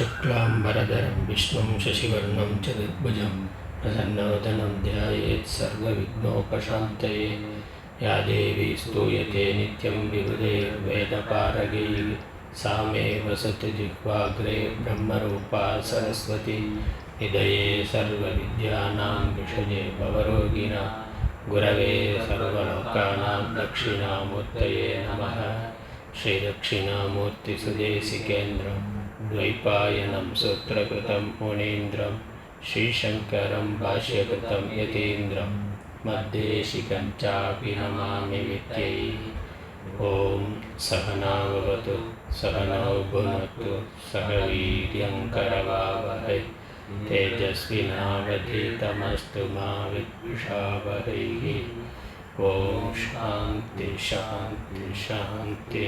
शुक्लाम्बरधरं विष्णुं शशिवर्णं चतुर्भुजं प्रसन्नवदनं ध्यायेत् सर्वविघ्नोपशान्तये। या देवी स्तूयते नित्यं विबुधैर्वेदपारगैः सा मे वसति जिह्वाग्रे ब्रह्मरूपा सरस्वती। निधये सर्वविद्यानां विषये भवरोगिणां गुरवे सर्वलोकानां दक्षिणामूर्तये नमः। श्रीदक्षिणामूर्तिसुदेशिकेन्द्रं द्वैपायनं सूत्रकृतं मुनीन्द्रं श्रीशङ्करं भाष्यकृतं यतीन्द्रं मद्देशिकं चापि नमामि विद्यै। ॐ सहना भवतु सहनौ भुनक्तु सह वीर्यं करवावहै तेजस्विनावधीतमस्तु मा विद्विषावहैः। ॐ शान्ति शान्ति शान्ति।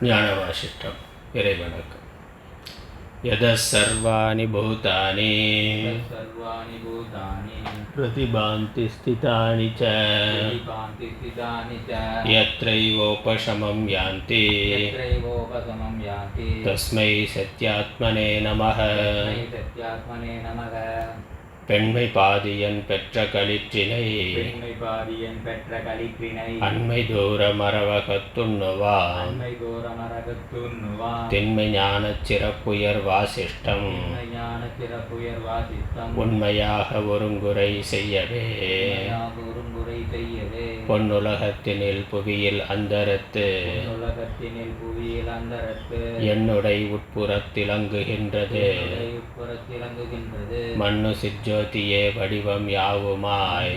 ஞானவாசிஷ்டம் இறைவணக்கம். யதः सर्वाणि भूतानि प्रतिभान्ति स्थितानि च यत्रैवोपशमं यान्ति तस्मै सत्यात्मने नमः. பெண்மை பாதியன் பெற்ற களிற்றினை அண்மை தூர மரவகத்துண்ணுவான் திண்மை ஞானச் சிறப்புயர் வாசிஷ்டம் உண்மையாக ஒருங்குறை செய்யவே பொன்னுலகத்தினில் புவியில் அந்தரத்து என்னுடை உட்புறத்திலங்குகின்றது மண்ணு சிற்ஜோதியே வடிவம் யாவுமாய்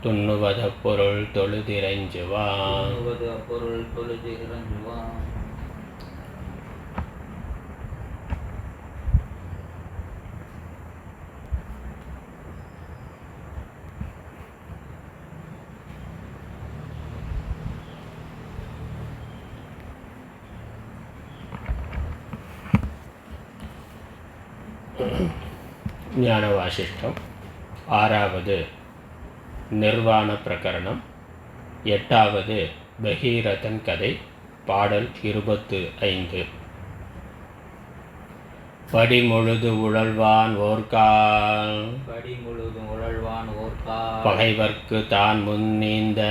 துண்ணுவத பொருள் தொழுதிரஞ்சுவான். ஞானவாசிஷ்டம் ஆறாவது நிர்வாண பிரகரணம், எட்டாவது பகீரதன் கதை, பாடல் 25. படிமுழுது உழல்வான் ஓர்கால் பகைவர்க்கு தான் முன்னீந்த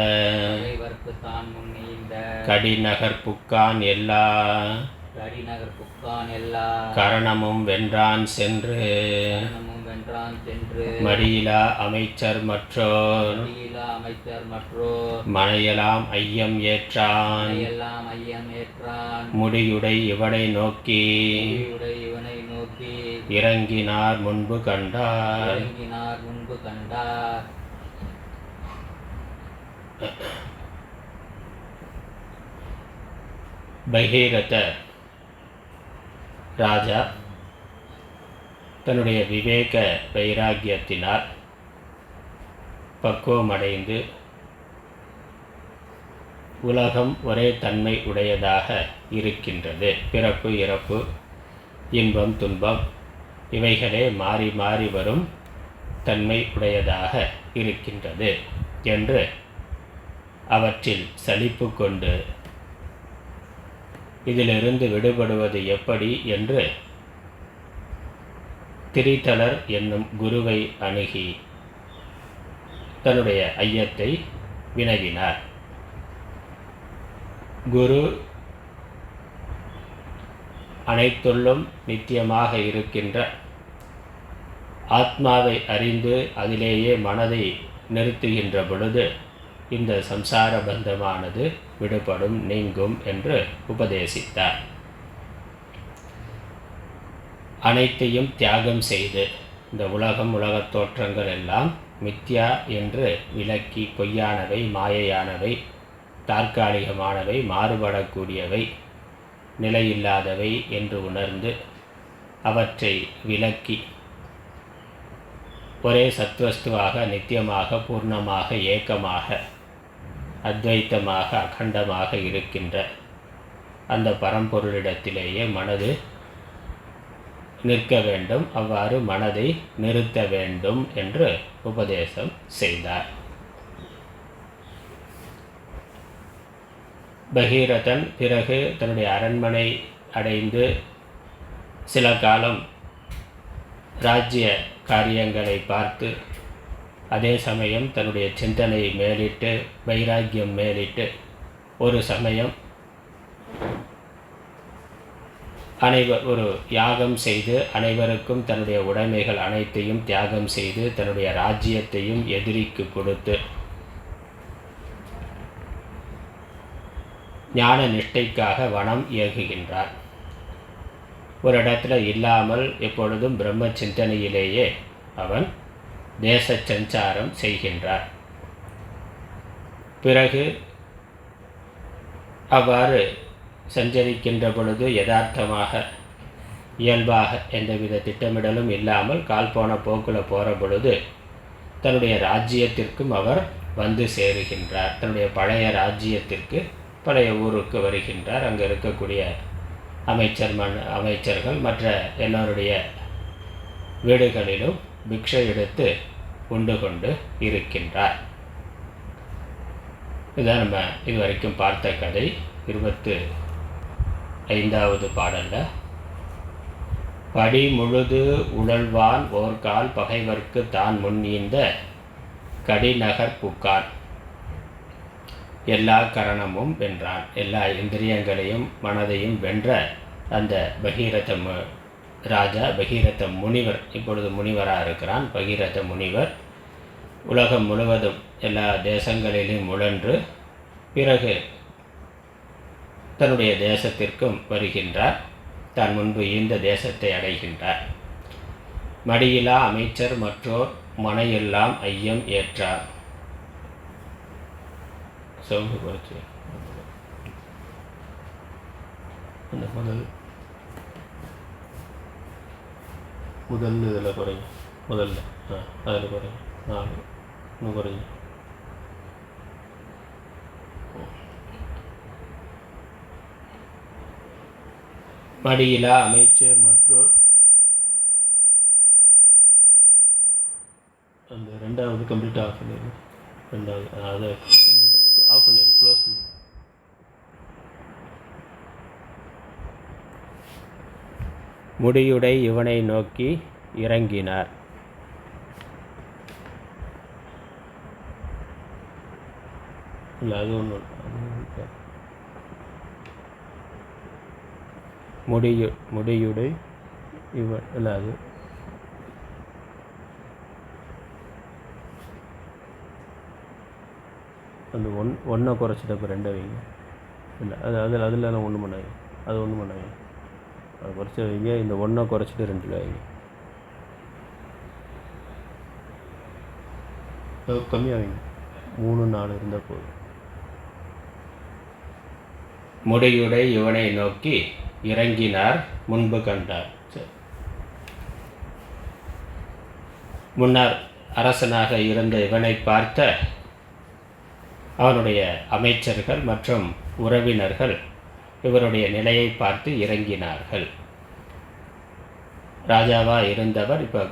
கடிநகர் புக்கான் எல்லா கரணமும் வென்றான் சென்று மடியிலா அமைச்சர் மற்றோர் மனையலாம் ஐயம் ஏற்றான் முடியுடை இவனை நோக்கி இறங்கினார் முன்பு கண்டார். பகீரத ராஜா தன்னுடைய விவேக வைராக்கியத்தினால் பக்குவமடைந்து உலகம் ஒரே தன்மை உடையதாக இருக்கின்றது. பிறப்பு இறப்பு இன்பம் துன்பம் இவைகளே மாறி மாறி வரும் தன்மை உடையதாக இருக்கின்றது என்று அவற்றில் சலிப்பு கொண்டு இதிலிருந்து விடுபடுவது எப்படி என்று திரிதலர் என்னும் குருவை அணுகி தன்னுடைய ஐயத்தை வினவினார். குரு அனைத்துள்ளும் நித்தியமாக இருக்கின்ற ஆத்மாவை அறிந்து அதிலேயே மனதை நிறுத்துகின்ற பொழுது இந்த சம்சார பந்தமானது விடுபடும், நீங்கும் என்று உபதேசித்தார். அனைத்தையும் தியாகம் செய்து இந்த உலகத் தோற்றங்கள் எல்லாம் மித்யா என்று விலக்கி பொய்யானவை, மாயையானவை, தற்காலிகமானவை, மாறுபடக்கூடியவை, நிலையில்லாதவை என்று உணர்ந்து அவற்றை விலக்கி ஒரே சத்வஸ்துவாக நித்தியமாக பூர்ணமாக ஏக்கமாக அத்வைத்தமாக அகண்டமாக இருக்கின்ற அந்த பரம்பொருளிடத்திலேயே மனது நிற்க வேண்டும், அவ்வாறு மனதை நிறுத்த வேண்டும் என்று உபதேசம் செய்தார். பகீரதன் பிறகு தன்னுடைய அரண்மனை அடைந்து சில காலம் ராஜ்ய காரியங்களை பார்த்து அதே சமயம் தன்னுடைய சிந்தனை மேலிட்டு வைராக்கியம் மேலிட்டு ஒரு சமயம் ஒரு யாகம் செய்து அனைவருக்கும் தன்னுடைய உடைமைகள் அனைத்தையும் தியாகம் செய்து தன்னுடைய ராஜ்யத்தையும் எதிரிக்கு கொடுத்து ஞான நிஷ்டைக்காக வனம் இயங்குகின்றார். ஒரு இடத்துல இல்லாமல் எப்பொழுதும் பிரம்ம சிந்தனையிலேயே அவன் தேச சஞ்சாரம் செய்கின்றார். பிறகு அவ்வாறு சஞ்சரிக்கின்ற பொழுது யதார்த்தமாக இயல்பாக எந்தவித திட்டமிடலும் இல்லாமல் கால் போன போக்கில் போகிற பொழுது தன்னுடைய ராஜ்யத்திற்கும் அவர் வந்து சேருகின்றார். தன்னுடைய பழைய ராஜ்யத்திற்கு பழைய ஊருக்கு வருகின்றார். அங்கே இருக்கக்கூடிய அமைச்சர்கள் மற்ற எல்லோருடைய வீடுகளிலும் பிக்ஷை எடுத்து உண்டு கொண்டு இருக்கின்றார். இதான் நம்ம இதுவரைக்கும் பார்த்த கதை. 25வது பாடலில் படி முழுது உழல்வான் ஓர்கால் பகைவர்க்கு தான் முன்னீந்த கடிநகர் புக்கான். எல்லா கரணமும் வென்றான். எல்லா இந்திரியங்களையும் மனதையும் வென்ற அந்த பகீரத ராஜா, பகீரத முனிவர், இப்பொழுது முனிவராக இருக்கிறான். பகீரத முனிவர் உலகம் முழுவதும் எல்லா தேசங்களிலும் உழன்று பிறகு தன்னுடைய தேசத்திற்கும் வருகின்றார். தான் முன்பு ஈந்த தேசத்தை அடைகின்றார். மடியிலா அமைச்சர் மற்றோர் மனையெல்லாம் ஐயம் ஏற்றார். சவுண்டு குறைச்சி அந்த முதல் இதில் குறையும். முதல்ல அதில் குறையும். 4 இன்னும் குறையும். மடியிலா அமைச்சர் மற்றோர் அந்த 2வது கம்ப்ளீட் ஆஃப் பண்ணிடுங்க. 2வது அதை ஆஃப் பண்ணிடுங்க, க்ளோஸ் பண்ணி. முடியுடை இவனை நோக்கி இறங்கினார். இல்லை அது ஒன்று முடியுடை இவன் இல்லை அது அந்த ஒன்றை குறைச்சிட்டு இப்போ 2 வைங்க. இல்லை அதில் ஒன்றும் பண்ணாங்க. அது ஒன்றும் பண்ணாங்க. அதை குறைச்சி வைங்க. இந்த 1 குறைச்சிட்டு 2 வைங்க. கம்மியாக வைங்க. 3 4 இருந்தால் போதும். முடியுடை இவனை நோக்கி இறங்கினார் முன்பு கண்டார். முன்னர் அரசனாக இருந்த இவனை பார்த்த அவனுடைய அமைச்சர்கள் மற்றும் உறவினர்கள் இவருடைய நிலையை பார்த்து இறங்கினார்கள். ராஜாவாக இருந்தவர் இப்போ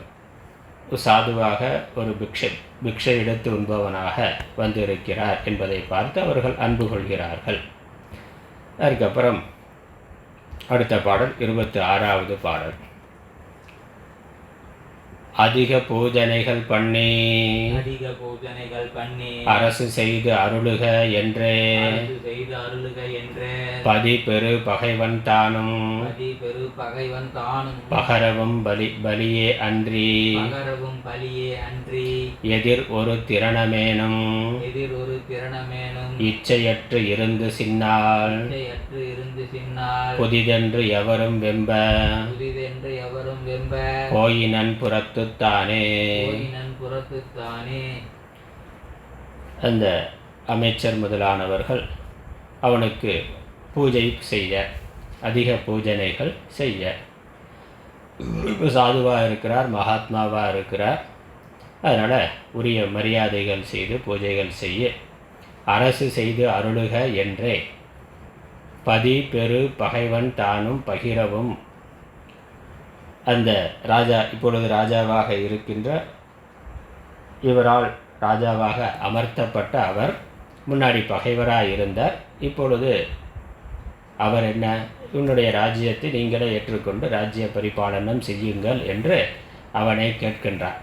சாதுவாக ஒரு பிக்ஷை எடுத்து உண்பவனாக வந்திருக்கிறார் என்பதை பார்த்து அவர்கள் அன்பு கொள்கிறார்கள். அதுக்கப்புறம் அடுத்த பாடல் 26வது பாடல். அதிக பூஜனைகள் பண்ணி அரசு செய்து அருளுக என்றே பதி பெரு பகைவன் தானும் பகரவும் பலியே அன்றி எதிர் ஒரு திறனமேனும் இச்சையற்று இருந்து சின்னால் புதிதென்று எவரும் வெம்ப போயினன் புறத்துத்தானே. அந்த அமைச்சர் முதலானவர்கள் அவனுக்கு பூஜை செய்ய, அதிக பூஜனைகள் செய்ய, சாதுவாக இருக்கிறார், மகாத்மாவாக இருக்கிறார். அதனால் உரிய மரியாதைகள் செய்து பூஜைகள் செய்ய அரசு செய்து அருளுக என்றே பதி பெரு பகைவன் தானும் பகிரவும். அந்த ராஜா, இப்பொழுது ராஜாவாக இருக்கின்ற இவரால் ராஜாவாக அமர்த்தப்பட்ட அவர் முன்னாடி பகைவராக இருந்தார். இப்பொழுது அவர் என்ன, உன்னுடைய ராஜ்யத்தை நீங்களே ஏற்றுக்கொண்டு ராஜ்ய பரிபாலனம் செய்யுங்கள் என்று அவனை கேட்கின்றான்.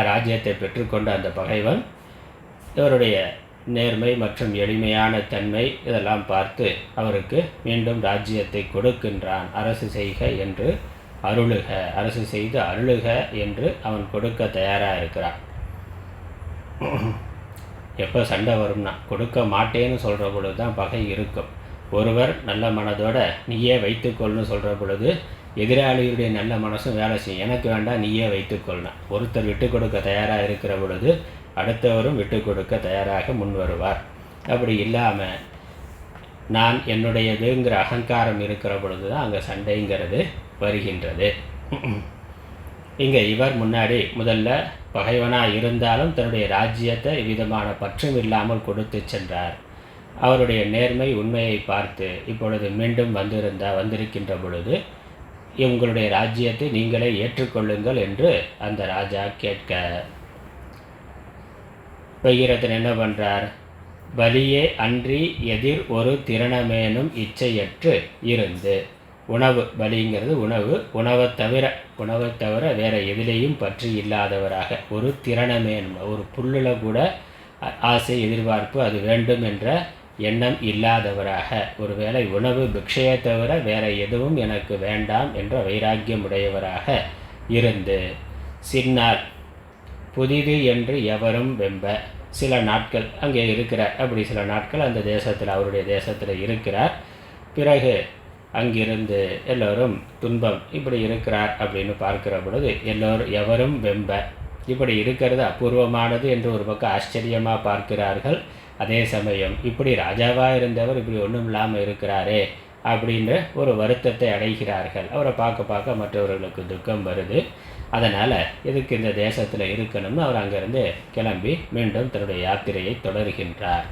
ராஜ்யத்தை பெற்றுக்கொண்ட அந்த பகைவன் இவருடைய நேர்மை மற்றும் எளிமையான தன்மை இதெல்லாம் பார்த்து அவருக்கு மீண்டும் ராஜ்யத்தை கொடுக்கின்றான். அரசு செய்க என்று அருளுக, அரசு செய்து அருளுக என்று அவன் கொடுக்க தயாராக இருக்கிறான். எப்போ சண்டை வரும்னா கொடுக்க மாட்டேன்னு சொல்கிற பொழுது தான் பகை இருக்கும். ஒருவர் நல்ல மனதோட நீயே வைத்துக்கொள்னு சொல்கிற பொழுது எதிராளியுடைய நல்ல மனசும் வேலை செய்யும். எனக்கு வேண்டாம், நீயே வைத்துக்கொள்ளணும். ஒருத்தர் விட்டு கொடுக்க தயாராக இருக்கிற பொழுது அடுத்தவரும் விட்டு கொடுக்க தயாராக முன் வருவார். அப்படி இல்லாமல் நான் என்னுடையதுங்கிற அகங்காரம் இருக்கிற பொழுது தான் அங்கே சண்டைங்கிறது வருகின்றது. இங்கே இவர் முன்னாடி முதல்ல பகைவனாக இருந்தாலும் தன்னுடைய ராஜ்யத்தை விதமான பற்றும் இல்லாமல் கொடுத்து சென்றார். அவருடைய நேர்மை உண்மையை பார்த்து இப்பொழுது மீண்டும் வந்திருக்கின்ற பொழுது உங்களுடைய ராஜ்யத்தை நீங்களே ஏற்றுக்கொள்ளுங்கள் என்று அந்த ராஜா கேட்க, பகீரதன் என்ன பண்ணுறார், வலியே அன்றி எதிர் ஒரு திறனமேனும் இச்சையற்று இருந்து, உணவு பலிங்கிறது உணவை தவிர வேறு எதிலையும் பற்றி இல்லாதவராக, ஒரு திறனமேனும் ஒரு புல்லில் கூட ஆசை எதிர்பார்ப்பு அது வேண்டும் என்ற எண்ணம் இல்லாதவராக, ஒருவேளை உணவு பிக்ஷையை தவிர வேறு எதுவும் எனக்கு வேண்டாம் என்ற வைராக்கியம் உடையவராக இருந்து, சின்னார் புதிது என்று எவரும் வெம்ப, சில நாட்கள் அங்கே இருக்கிறார். அப்படி சில நாட்கள் அந்த தேசத்தில் அவருடைய தேசத்தில் இருக்கிறார். பிறகு அங்கிருந்து எல்லோரும் துன்பம் இப்படி இருக்கிறார் அப்படின்னு பார்க்கிற பொழுது எவரும் வெம்ப, இப்படி இருக்கிறது அபூர்வமானது என்று ஒரு பக்கம் ஆச்சரியமாக பார்க்கிறார்கள். அதே சமயம் இப்படி ராஜாவாக இருந்தவர் இப்படி ஒன்றும் இல்லாமல் இருக்கிறாரே அப்படின்ற ஒரு வருத்தத்தை அடைகிறார்கள். அவரை பார்க்க மற்றவர்களுக்கு துக்கம் வருது. அதனால் எதுக்கு இந்த தேசத்தில் இருக்கணும்னு அவர் அங்கேருந்து கிளம்பி மீண்டும் தன்னுடைய யாத்திரையை தொடர்கின்றார்.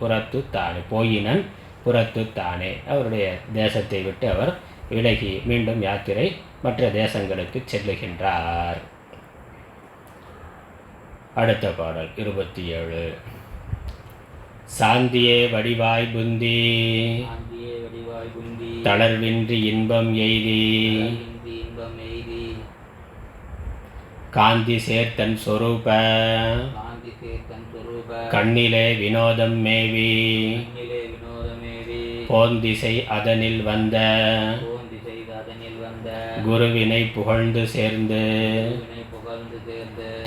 புறத்து தானே போயினன் புறத்து தானே, அவருடைய தேசத்தை விட்டு அவர் விலகி மீண்டும் யாத்திரை மற்ற தேசங்களுக்கு செல்லுகின்றார். அடுத்த பாடல் 27. சாந்தியே வடிவாய் புந்தி தளர்வின்றி இன்பம் எய்தி காந்தி சேர்த்தன் சொரூப கண்ணிலே வினோதம் மேவி போந்திசை அதனில் வந்த குருவினை புகழ்ந்து சேர்ந்து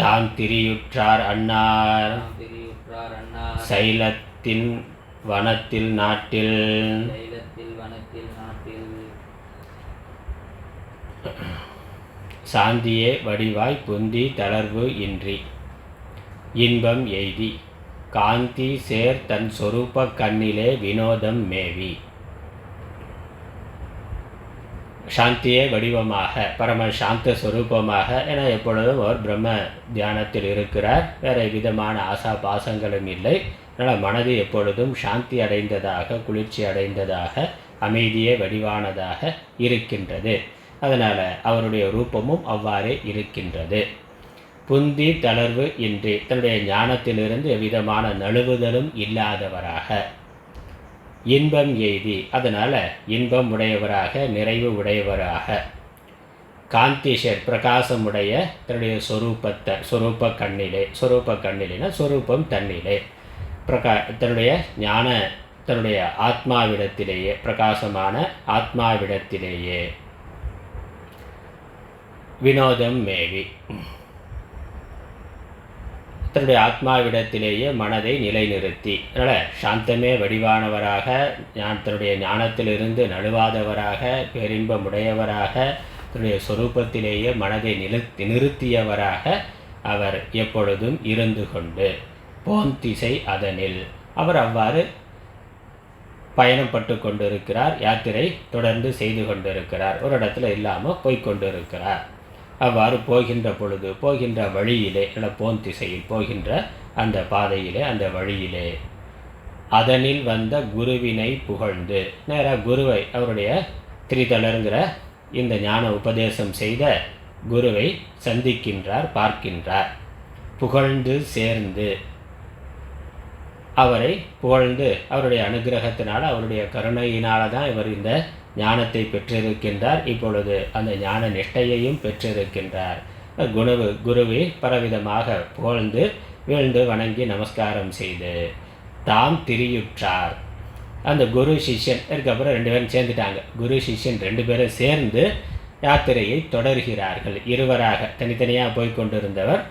தான் திரியுற்றார் அன்னார் சைலத்தின் வனத்தில் நாட்டில். சாந்தியே வடிவாய் புந்தி தளர்வு இன்றி இன்பம் எய்தி காந்தி சேர் தன் சொரூப கண்ணிலே வினோதம் மேவி. சாந்தியே வடிவமாக பரம சாந்த ஸ்வரூபமாக என எப்பொழுதும் அவர் பிரம்ம தியானத்தில் இருக்கிறார். வேறு விதமான ஆசா பாசங்களும் இல்லை. அதனால் மனது எப்பொழுதும் சாந்தி அடைந்ததாக குளிர்ச்சி அடைந்ததாக அமைதியே வடிவானதாக இருக்கின்றது. அதனால் அவருடைய ரூபமும் அவ்வாறே இருக்கின்றது. புந்தி தளர்வு இன்றி தன்னுடைய ஞானத்திலிருந்து எவ்விதமான நழுவுதலும் இல்லாதவராக இன்பம் எய்தி, அதனால் இன்பம் உடையவராக நிறைவு உடையவராக காந்திஷர் பிரகாசமுடைய தன்னுடைய சொரூப கண்ணிலேனா சொரூபம் தன்னிலே தன்னுடைய ஞான தன்னுடைய ஆத்மாவிடத்திலேயே பிரகாசமான ஆத்மாவிடத்திலேயே வினோதம் மேவி தன்னுடைய ஆத்மாவிடத்திலேயே மனதை நிலைநிறுத்தி, அதனால் சாந்தமே வடிவானவராக தன்னுடைய ஞானத்திலிருந்து நழுவாதவராக பேரின்பமுடையவராக தன்னுடைய சொரூபத்திலேயே மனதை நிறுத்தியவராக அவர் எப்பொழுதும் இருந்து கொண்டு போந்திசை அதனில் அவர் அவ்வாறு பயணம் பட்டு கொண்டிருக்கிறார். யாத்திரை தொடர்ந்து செய்து கொண்டிருக்கிறார். ஒரு இடத்துல இல்லாமல் போய்கொண்டிருக்கிறார். அவ்வாறு போகின்ற பொழுது போகின்ற வழியிலே போந்திசையில் போகின்ற அந்த பாதையிலே அந்த வழியிலே அதனில் வந்த குருவினை புகழ்ந்து நேராக குருவை அவருடைய திரிதளருங்கிற இந்த ஞான உபதேசம் செய்த குருவை சந்திக்கின்றார், பார்க்கின்றார். புகழ்ந்து சேர்ந்து அவரை புகழ்ந்து அவருடைய அனுகிரகத்தினால் அவருடைய கருணையினால் தான் இவர் இந்த ஞானத்தை பெற்றிருக்கின்றார். இப்பொழுது அந்த ஞான நிஷ்டையையும் பெற்றிருக்கின்றார். குருவை பலவிதமாக புகழ்ந்து வீழ்ந்து வணங்கி நமஸ்காரம் செய்து தாம் திரியுற்றார். அந்த குரு சிஷ்யன் அதுக்கப்புறம் 2 பேரும் சேர்ந்துட்டாங்க. குரு சிஷ்யன் 2 பேரும் சேர்ந்து யாத்திரையை தொடர்கிறார்கள். இருவராக தனித்தனியாக போய் கொண்டிருந்தவர்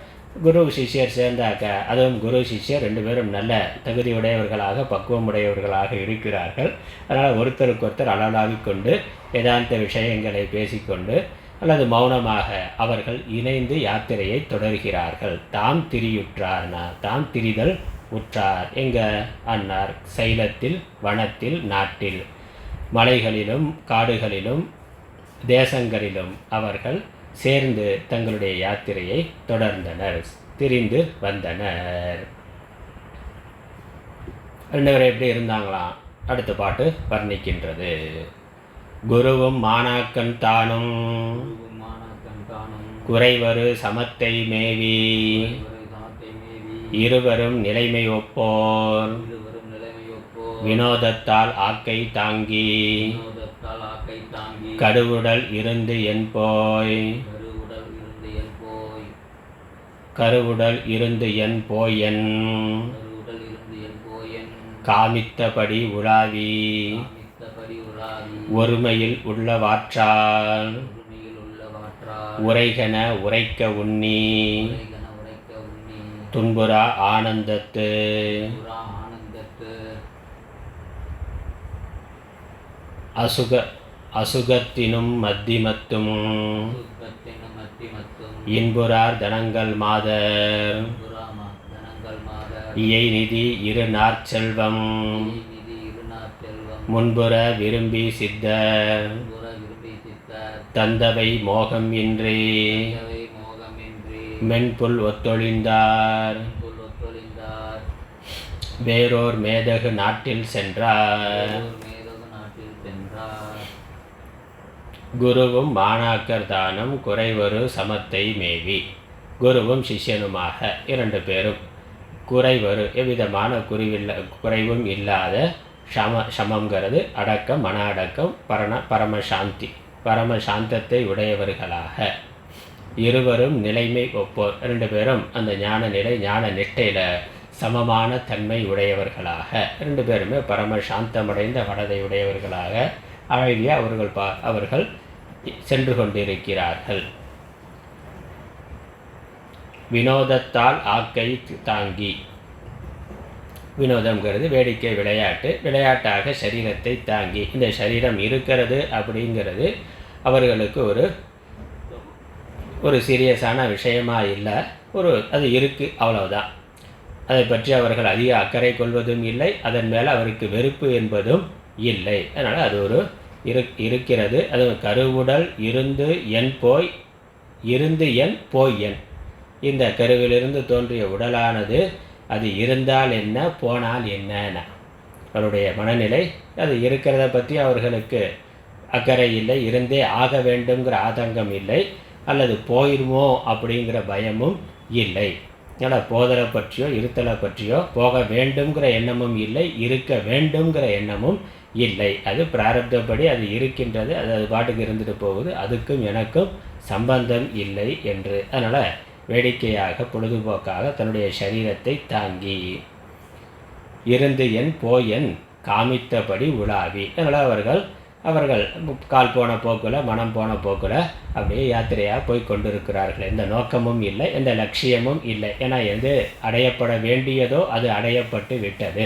குரு சிஷ்யர் சேர்ந்தாக்க, அதுவும் குரு சிஷ்யர் 2 பேரும் நல்ல தகுதியுடையவர்களாக பக்குவமுடையவர்களாக இருக்கிறார்கள். அதனால் ஒருத்தருக்கொருத்தர் அளவலாவிக் கொண்டு வேதாந்த விஷயங்களை பேசிக்கொண்டு அல்லது மௌனமாக அவர்கள் இணைந்து யாத்திரையை தொடர்கிறார்கள். தாம் திரியுற்றார்னா தாம் திரிதல் உற்றார் எங்க அன்னார் சைலத்தில் வனத்தில் நாட்டில் மலைகளிலும் காடுகளிலும் தேசங்களிலும் அவர்கள் சேர்ந்து தங்களுடைய யாத்திரையை தொடர்ந்தனர், திரிந்து வந்தனர். 2 பேரும் எப்படி இருந்தாங்களாம் அடுத்த பாட்டு வர்ணிக்கின்றது. குருவும் மாணாக்கன் தானும் குறைவரு சமத்தை மேவி இருவரும் நிலைமை ஒப்போர் வினோதத்தால் ஆக்கை தாங்கி கருவுடல் இருந்து என் போய் கருவுடல் இருந்து என் போயன் காமித்தபடி உலாவி ஒருமையில் உள்ளவாற்றால் உரைகன உரைக்க உண்ணி துன்புறா ஆனந்தத்து அசுகத்தினும் மத்திமத்தும் இன்புறார் தனங்கள் மாதர் இயை நிதி இரு நாற்செல்வம் முன்புற விரும்பி சித்தர் தந்தவை மோகம் இன்றி மென்புல் ஒத்தொழிந்தார் வேறோர் மேதகு நாட்டில் சென்றார். குருவும் மாணாக்கர் தானும் குறைவரு சமத்தை மேவி. குருவும் சிஷ்யனுமாக 2 பேரும் குறைவரு எவ்விதமான குறைவும் இல்லாத சமங்கிறது அடக்கம், மன அடக்கம், பரமசாந்தி பரமசாந்தத்தை உடையவர்களாக இருவரும் நிலைமை ஒப்போர். 2 பேரும் அந்த ஞான நிலை ஞான நிஷ்டையில் சமமான தன்மை உடையவர்களாக 2 பேருமே பரமசாந்தமடைந்த மனதை உடையவர்களாக அழகிய அவர்கள் சென்று கொண்டிருக்கிறார்கள். வினோதத்தால் ஆக்கை தாங்கி. வினோதம்ங்கிறது வேடிக்கை விளையாட்டாக சரீரத்தை தாங்கி. இந்த சரீரம் இருக்கிறது அப்படிங்கிறது அவர்களுக்கு ஒரு சீரியஸான விஷயமாக இல்லை, அது இருக்குது அவ்வளவுதான். அதை பற்றி அவர்கள் அதிக அக்கறை கொள்வதும் இல்லை, அதன் மேலே அவருக்கு வெறுப்பு என்பதும் இல்லை. அதனால் அது இருக்கிறது. அது கருவுடல் இருந்து என் போய் இருந்து என் போய் என் இந்த கருவிலிருந்து தோன்றிய உடலானது அது இருந்தால் என்ன போனால் என்னன்னா அவருடைய மனநிலை அது இருக்கிறத பற்றி அவர்களுக்கு அக்கறை இல்லை, இருந்தே ஆக வேண்டுங்கிற ஆதங்கம் இல்லை, அல்லது போயிடுமோ அப்படிங்கிற பயமும் இல்லை. அதனால் போதலை பற்றியோ இருத்தலை பற்றியோ போக வேண்டுங்கிற எண்ணமும் இல்லை, இருக்க வேண்டுங்கிற எண்ணமும் இல்லை. அது பிராரப்தப்படி அது இருக்கின்றது, அது பாட்டுக்கு இருந்துட்டு போகுது, அதுக்கும் எனக்கும் சம்பந்தம் இல்லை என்று. அதனால் வேடிக்கையாக பொழுதுபோக்காக தன்னுடைய சரீரத்தை தாங்கி இருந்து என் போயன் காமித்தபடி உலாவி. அதனால் அவர்கள் கால் போன போக்கில் மனம் போன போக்கில் அப்படியே யாத்திரையாக போய் கொண்டிருக்கிறார்கள். எந்த நோக்கமும் இல்லை, எந்த லட்சியமும் இல்லை. ஏன்னா எது அடையப்பட வேண்டியதோ அது அடையப்பட்டு விட்டது.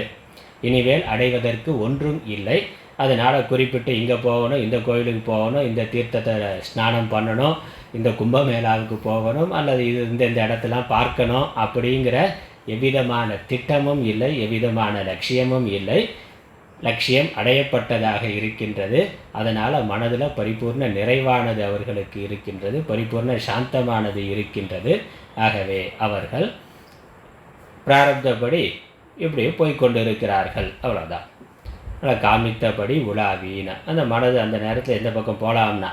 இனிமேல் அடைவதற்கு ஒன்றும் இல்லை. அதனால் குறிப்பிட்டு இங்கே போகணும், இந்த கோயிலுக்கு போகணும், இந்த தீர்த்தத்தை ஸ்நானம் பண்ணணும், இந்த கும்பமேளாவுக்கு போகணும், அல்லது இந்த இடத்தெல்லாம் பார்க்கணும் அப்படிங்கிற எவ்விதமான திட்டமும் இல்லை, எவ்விதமான லட்சியமும் இல்லை. லட்சியம் அடையப்பட்டதாக இருக்கின்றது. அதனால் மனதில் பரிபூர்ண நிறைவானது அவர்களுக்கு இருக்கின்றது, பரிபூர்ண சாந்தமானது இருக்கின்றது. ஆகவே அவர்கள் பிராரப்தப்படி இப்படியே போய்கொண்டிருக்கிறார்கள், அவ்வளோதான். அதனால் காமித்தபடி உலாவினா அந்த மனது அந்த நேரத்தில் எந்த பக்கம் போகலாம்னா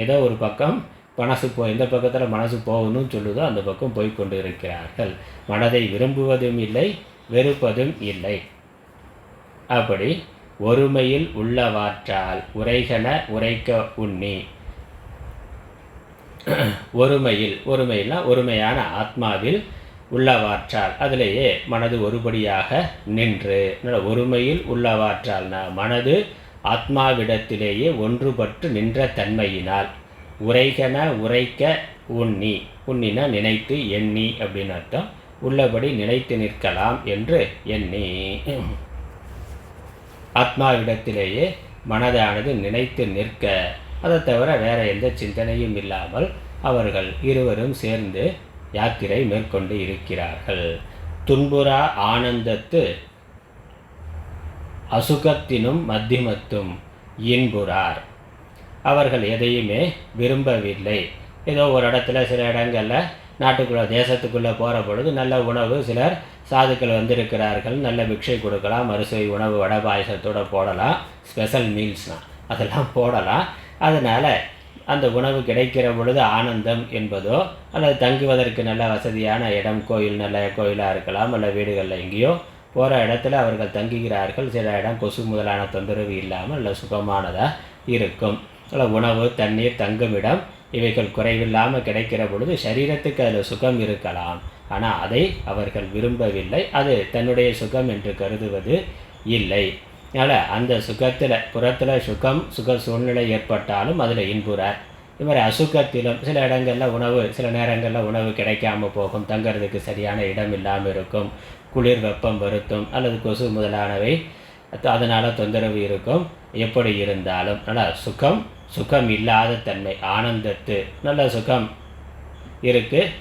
ஏதோ ஒரு பக்கம் மனசு எந்த பக்கத்தில் மனசு போகணும்னு சொல்லுதோ அந்த பக்கம் போய்கொண்டு இருக்கிறார்கள். மனதை விரும்புவதும் இல்லை, வெறுப்பதும் இல்லை. அப்படி ஒருமையில் உள்ளவாற்றால் உரைகன உரைக்க உண்ணி. ஒருமையில்னா ஒருமையான ஆத்மாவில் உள்ளவாற்றால் அதிலேயே மனது ஒருபடியாக நின்று. ஒருமையில் உள்ளவாற்றால்னா மனது ஆத்மாவிடத்திலேயே ஒன்றுபட்டு நின்ற தன்மையினால் உரைகன உரைக்க உண்ணி. உண்ணினா நினைத்து எண்ணி அப்படின்னு அர்த்தம். உள்ளபடி நினைத்து நிற்கலாம் என்று எண்ணி. ஆத்மாவிடத்திலேயே மனதானது நினைத்து நிற்க, அதை தவிர வேற எந்த சிந்தனையும் இல்லாமல் அவர்கள் இருவரும் சேர்ந்து யாத்திரை மேற்கொண்டு இருக்கிறார்கள். துன்புறா ஆனந்தத்து அசுகத்தினும் மத்திமத்தும் இன்புறார். அவர்கள் எதையுமே விரும்பவில்லை. ஏதோ ஒரு இடத்துல சில இடங்களில் நாட்டுக்குள்ளே தேசத்துக்குள்ளே போகிற பொழுது நல்ல உணவு, சிலர் சாதுக்கள் வந்திருக்கிறார்கள், நல்ல பிக்ஷை கொடுக்கலாம், அறுசுவை உணவு வடை பாயசத்தோடு போடலாம், ஸ்பெஷல் மீல்ஸ்னால் அதெல்லாம் போடலாம். அதனால் அந்த உணவு கிடைக்கிற பொழுது ஆனந்தம் என்பதோ, அல்லது தங்குவதற்கு நல்ல வசதியான இடம், கோயில் நல்ல கோயிலாக இருக்கலாம், அல்ல வீடுகளில் எங்கேயோ போகிற இடத்துல அவர்கள் தங்குகிறார்கள். சில இடம் கொசு முதலான தொந்தரவு இல்லாமல் நல்ல சுகமானதாக இருக்கும். அல்ல உணவு, தண்ணீர், தங்குமிடம் இவைகள் குறைவில்லாமல் கிடைக்கிற பொழுது சரீரத்துக்கு அதில் சுகம் இருக்கலாம். ஆனால் அதை அவர்கள் விரும்பவில்லை. அது தன்னுடைய சுகம் என்று கருதுவது இல்லை. அதனால் அந்த சுகத்தில் புறத்தில் சுக சூழ்நிலை ஏற்பட்டாலும் அதில் இன்புறார். இது மாதிரி அசுகத்திலும் சில இடங்களில் உணவு, சில நேரங்களில் உணவு கிடைக்காமல் போகும், தங்கிறதுக்கு சரியான இடம் இல்லாமல் இருக்கும், குளிர் வெப்பம் வருத்தும், அல்லது கொசு முதலானவை அதனால் தொந்தரவு இருக்கும். எப்படி இருந்தாலும் நல்லா சுகம் இல்லாத தன்மை, ஆனந்தத்து நல்ல சுகம் இருக்குது,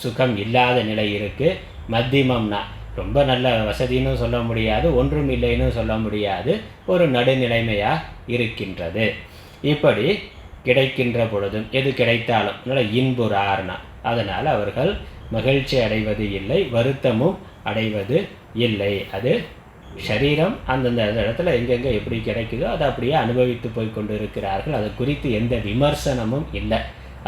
சுகம் இல்லாத நிலை இருக்குது. மத்தியமம்னா ரொம்ப நல்ல வசதின்னு சொல்ல முடியாது, ஒன்றும் இல்லைன்னு சொல்ல முடியாது, ஒரு நடுநிலைமையாக இருக்கின்றது. இப்படி கிடைக்கின்ற பொழுதும் எது கிடைத்தாலும் நல்ல இன்புறார்னா, அதனால் அவர்கள் மகிழ்ச்சி அடைவது இல்லை, வருத்தமும் அடைவது இல்லை. அது சரீரம் அந்தந்த இடத்துல எங்கெங்கே எப்படி கிடைக்குதோ அதை அப்படியே அனுபவித்து போய் கொண்டு இருக்கிறார்கள். அது குறித்து எந்த விமர்சனமும் இல்லை,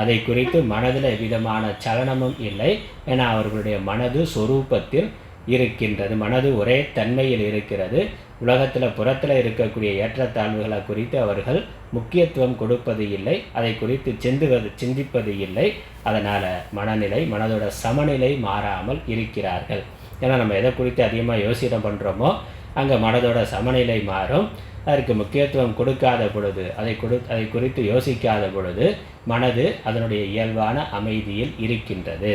அதை குறித்து மனதில் எவ்விதமான சலனமும் இல்லை. ஏன்னா அவர்களுடைய மனது சொரூபத்தில் இருக்கின்றது, மனது ஒரே தன்மையில் இருக்கிறது. உலகத்தில் புறத்தில் இருக்கக்கூடிய ஏற்றத்தாழ்வுகளை குறித்து அவர்கள் முக்கியத்துவம் கொடுப்பது இல்லை, அதை குறித்து சிந்திப்பது இல்லை. அதனால் மனதோட சமநிலை மாறாமல் இருக்கிறார்கள். ஏன்னா நம்ம எதை குறித்து அதிகமாக யோசனை பண்ணுறோமோ அங்கே மனதோட சமநிலை மாறும். அதற்கு முக்கியத்துவம் கொடுக்காத பொழுது, அதை குறித்து யோசிக்காத பொழுது மனது அதனுடைய இயல்பான அமைதியில் இருக்கின்றது.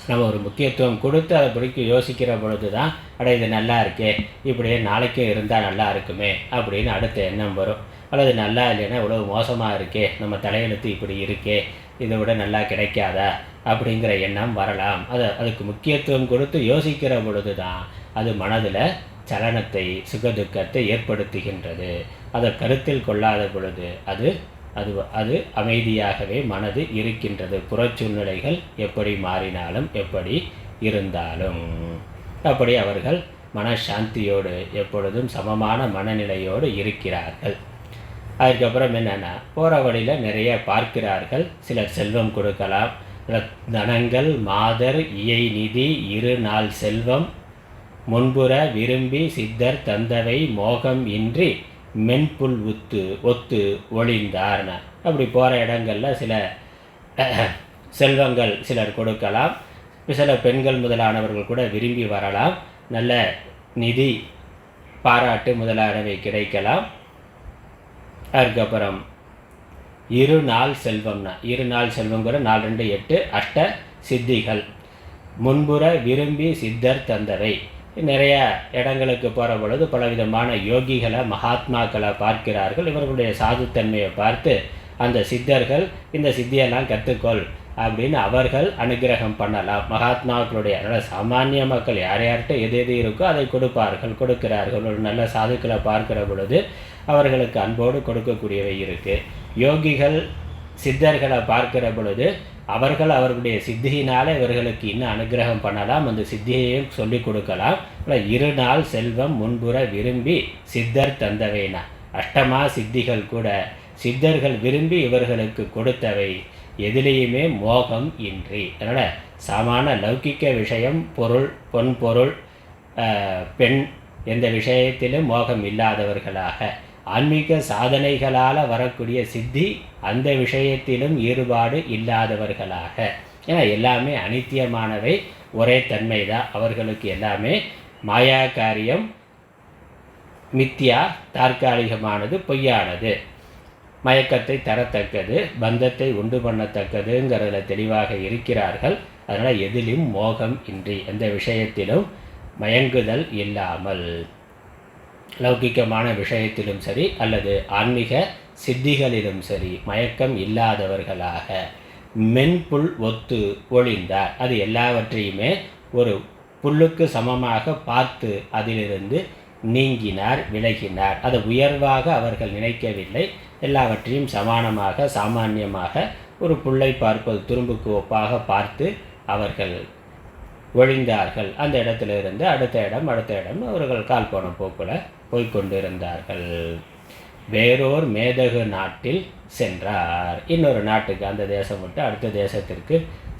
நம்ம ஒரு முக்கியத்துவம் கொடுத்து அதை பிடிக்க யோசிக்கிற பொழுது தான் இது நல்லா இருக்கே, இப்படியே நாளைக்கும் இருந்தால் நல்லா இருக்குமே அப்படின்னு அடுத்த எண்ணம் வரும். அல்லது நல்லா இல்லைன்னா இவ்வளவு மோசமாக இருக்கே, நம்ம தலையெழுத்து இப்படி இருக்கே, இதை விட நல்லா கிடைக்காதா அப்படிங்கிற எண்ணம் வரலாம். அதுக்கு முக்கியத்துவம் கொடுத்து யோசிக்கிற பொழுது தான் அது மனதில் சலனத்தை, சுகதுக்கத்தை ஏற்படுத்துகின்றது. அதை கருத்தில் கொள்ளாத பொழுது அது அமைதியாகவே மனது இருக்கின்றது. புறச்சூழ்நிலைகள் எப்படி மாறினாலும் எப்படி இருந்தாலும் அப்படி அவர்கள் மனசாந்தியோடு எப்பொழுதும் சமமான மனநிலையோடு இருக்கிறார்கள். அதுக்கப்புறம் என்னென்னா, போகிற வழியில் நிறைய பார்க்கிறார்கள். சிலர் செல்வம் கொடுக்கலாம், தனங்கள் மாதர் இயை நிதி 2 நாள் செல்வம் முன்புற விரும்பி சித்தர் தந்தவை மோகம் இன்றி மென்புல் ஒத்து ஒளிந்தார்னா. அப்படி போகிற இடங்களில் சில செல்வங்கள் சிலர் கொடுக்கலாம், சில பெண்கள் முதலானவர்கள் கூட விரும்பி வரலாம், நல்ல நிதி பாராட்டு முதலானவை கிடைக்கலாம். அதுக்கப்புறம் 2 நாள் செல்வம்னா, 2 நாள் செல்வங்கிற 4 2 8 அஷ்ட சித்திகள். முன்புற விரும்பி சித்தர் தந்தவை. நிறைய இடங்களுக்கு போகிற பொழுது பலவிதமான யோகிகளை, மகாத்மாக்களை பார்க்கிறார்கள். இவர்களுடைய சாதுத்தன்மையை பார்த்து அந்த சித்தர்கள் இந்த சித்தியெல்லாம் கற்றுக்கொள் அப்படின்னு அவர்கள் அனுகிரகம் பண்ணலாம். மகாத்மாக்களுடைய சாமானிய மக்கள் யார்கிட்ட எது இருக்கோ அதை கொடுக்கிறார்கள். ஒரு நல்ல சாதுக்களை பார்க்கிற பொழுது அவர்களுக்கு அன்போடு கொடுக்கக்கூடியவை இருக்குது. யோகிகள் சித்தர்களை பார்க்கிற பொழுது அவர்களுடைய சித்தியினால் இவர்களுக்கு இன்னும் அனுகிரகம் பண்ணலாம், அந்த சித்தியையும் சொல்லிக் கொடுக்கலாம். 2 நாள் செல்வம் முன்புற விரும்பி சித்தர் தந்தவைனா, அஷ்டமா சித்திகள் கூட சித்தர்கள் விரும்பி இவர்களுக்கு கொடுத்தவை. எதிலேயுமே மோகம் இன்றி. அதனால் சாமான லௌகிக்க விஷயம், பொருள், பொன்பொருள், பெண், எந்த விஷயத்திலும் மோகம் இல்லாதவர்களாக, ஆன்மீக சாதனைகளால் வரக்கூடிய சித்தி அந்த விஷயத்திலும் ஈடுபாடு இல்லாதவர்களாக. ஏன்னா எல்லாமே அனித்தியமானவை, ஒரே தன்மை தான் அவர்களுக்கு. எல்லாமே மாயா காரியம், மித்தியா, தற்காலிகமானது, பொய்யானது, மயக்கத்தை தரத்தக்கது, பந்தத்தை உண்டு பண்ணத்தக்கதுங்கிறதுல தெளிவாக இருக்கிறார்கள். அதனால் எதிலும் மோகம் இன்றி, எந்த விஷயத்திலும் மயங்குதல் இல்லாமல், லௌகிக்கமான விஷயத்திலும் சரி அல்லது ஆன்மீக சித்திகளிலும் சரி மயக்கம் இல்லாதவர்களாக மென்புல் ஒத்து ஒளிந்தார். அது எல்லாவற்றையுமே ஒரு புல்லுக்கு சமமாக பார்த்து அதிலிருந்து நீங்கினார், விலகினார். அதை உயர்வாக அவர்கள் நினைக்கவில்லை. எல்லாவற்றையும் சமானமாக, சாமானியமாக ஒரு புல்லை பார்ப்பது துரும்புக்கு ஒப்பாக பார்த்து அவர்கள் ஒழிந்தார்கள். அந்த இடத்திலிருந்து அடுத்த இடம் அவர்கள் கால் போன போக்குல போய்கொண்டிருந்தார்கள். வேறோர் மேதகு நாட்டில் சென்றார். இன்னொரு நாட்டுக்கு, அந்த தேசம் விட்டு அடுத்த தேசத்திற்கு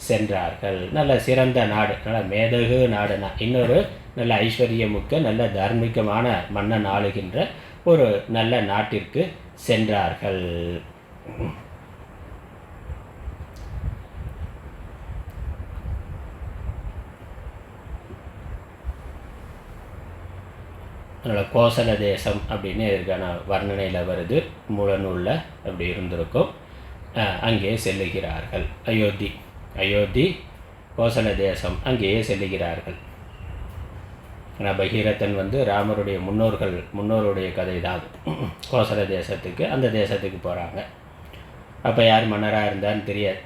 சென்றார்கள். நல்ல சிறந்த நாடு, நல்ல மேதகு நாடுனா இன்னொரு நல்ல ஐஸ்வர்யமுக்க நல்ல தார்மீகமான மன்னன் ஆளுகின்ற ஒரு நல்ல நாட்டிற்கு சென்றார்கள். அதனால் கோசல தேசம் அப்படின்னு இதற்கான வர்ணனையில் வருது, மூலநூலில் அப்படி இருந்திருக்கும். அங்கே செல்லுகிறார்கள். அயோத்தி கோசல தேசம், அங்கேயே செல்லுகிறார்கள். ஆனால் பகீரதன் ராமருடைய முன்னோருடைய கதை தான். கோசல தேசத்துக்கு, அந்த தேசத்துக்கு போகிறாங்க. அப்போ யார் மன்னராக இருந்தான்னு தெரியாது.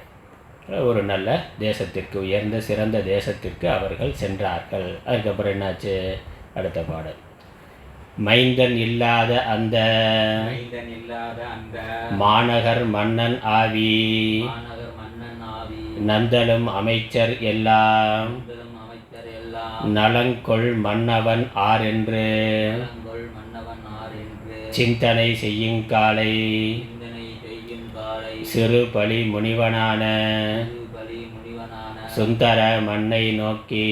ஒரு நல்ல தேசத்திற்கு, உயர்ந்த சிறந்த தேசத்திற்கு அவர்கள் சென்றார்கள். அதுக்கப்புறம் என்னாச்சு? அடுத்த பாடல். மைந்தன் இல்லாத அந்த மாநகர் மன்னன் ஆவி, நந்தலும் அமைச்சர் எல்லாம் நலங்கொள் மன்னவன் ஆரென்று சிந்தனை செய்யுங்காலை சிறு பலி முனிவனான சுந்தர மன்னை நோக்கி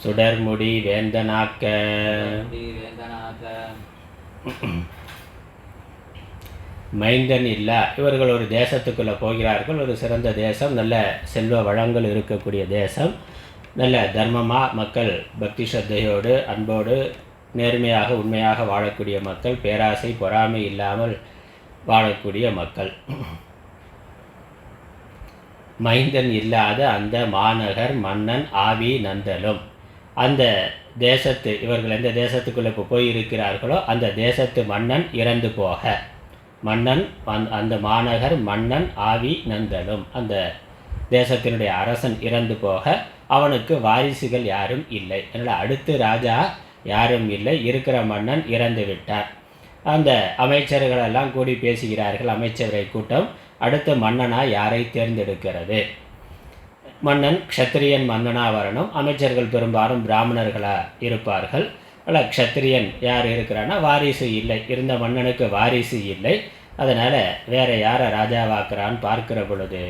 சுடர்முடி வேந்தனாக்க. மைந்தன் இல்லா, இவர்கள் ஒரு தேசத்துக்குள்ளே போகிறார்கள். ஒரு சிறந்த தேசம், நல்ல செல்வ வளங்கள் இருக்கக்கூடிய தேசம், நல்ல தர்மமாக மக்கள் பக்தி ஸ்ரத்தையோடு அன்போடு நேர்மையாக உண்மையாக வாழக்கூடிய மக்கள், பேராசை பொறாமை இல்லாமல் வாழக்கூடிய மக்கள். மைந்தன் இல்லாத அந்த மாநகர் மன்னன் ஆவி நந்தலும், அந்த தேசத்து, இவர்கள் எந்த தேசத்துக்குள்ளே இப்போ போயிருக்கிறார்களோ அந்த தேசத்து மன்னன் இறந்து போக, மன்னன் அந்த மாநகர் மன்னன் ஆவி நந்தலும், அந்த தேசத்தினுடைய அரசன் இறந்து போக அவனுக்கு வாரிசுகள் யாரும் இல்லை. அதனால் அடுத்து ராஜா யாரும் இல்லை, இருக்கிற மன்னன் இறந்து விட்டார். அந்த அமைச்சர்களெல்லாம் கூடி பேசுகிறார்கள். அமைச்சரவை கூட்டம் அடுத்த மன்னனாக யாரை தேர்ந்தெடுக்கிறது? மன்னன் க்ஷத்திரியன் மன்னனாக வரணும். அமைச்சர்கள் பெரும்பாலும் பிராமணர்களாக இருப்பார்கள். அல்ல, க்ஷத்திரியன் யார் இருக்கிறான்னா வாரிசு இல்லை, இருந்த மன்னனுக்கு வாரிசு இல்லை. அதனால் வேறு யாரை ராஜாவாக்குறான்னு பார்க்கிற பொழுது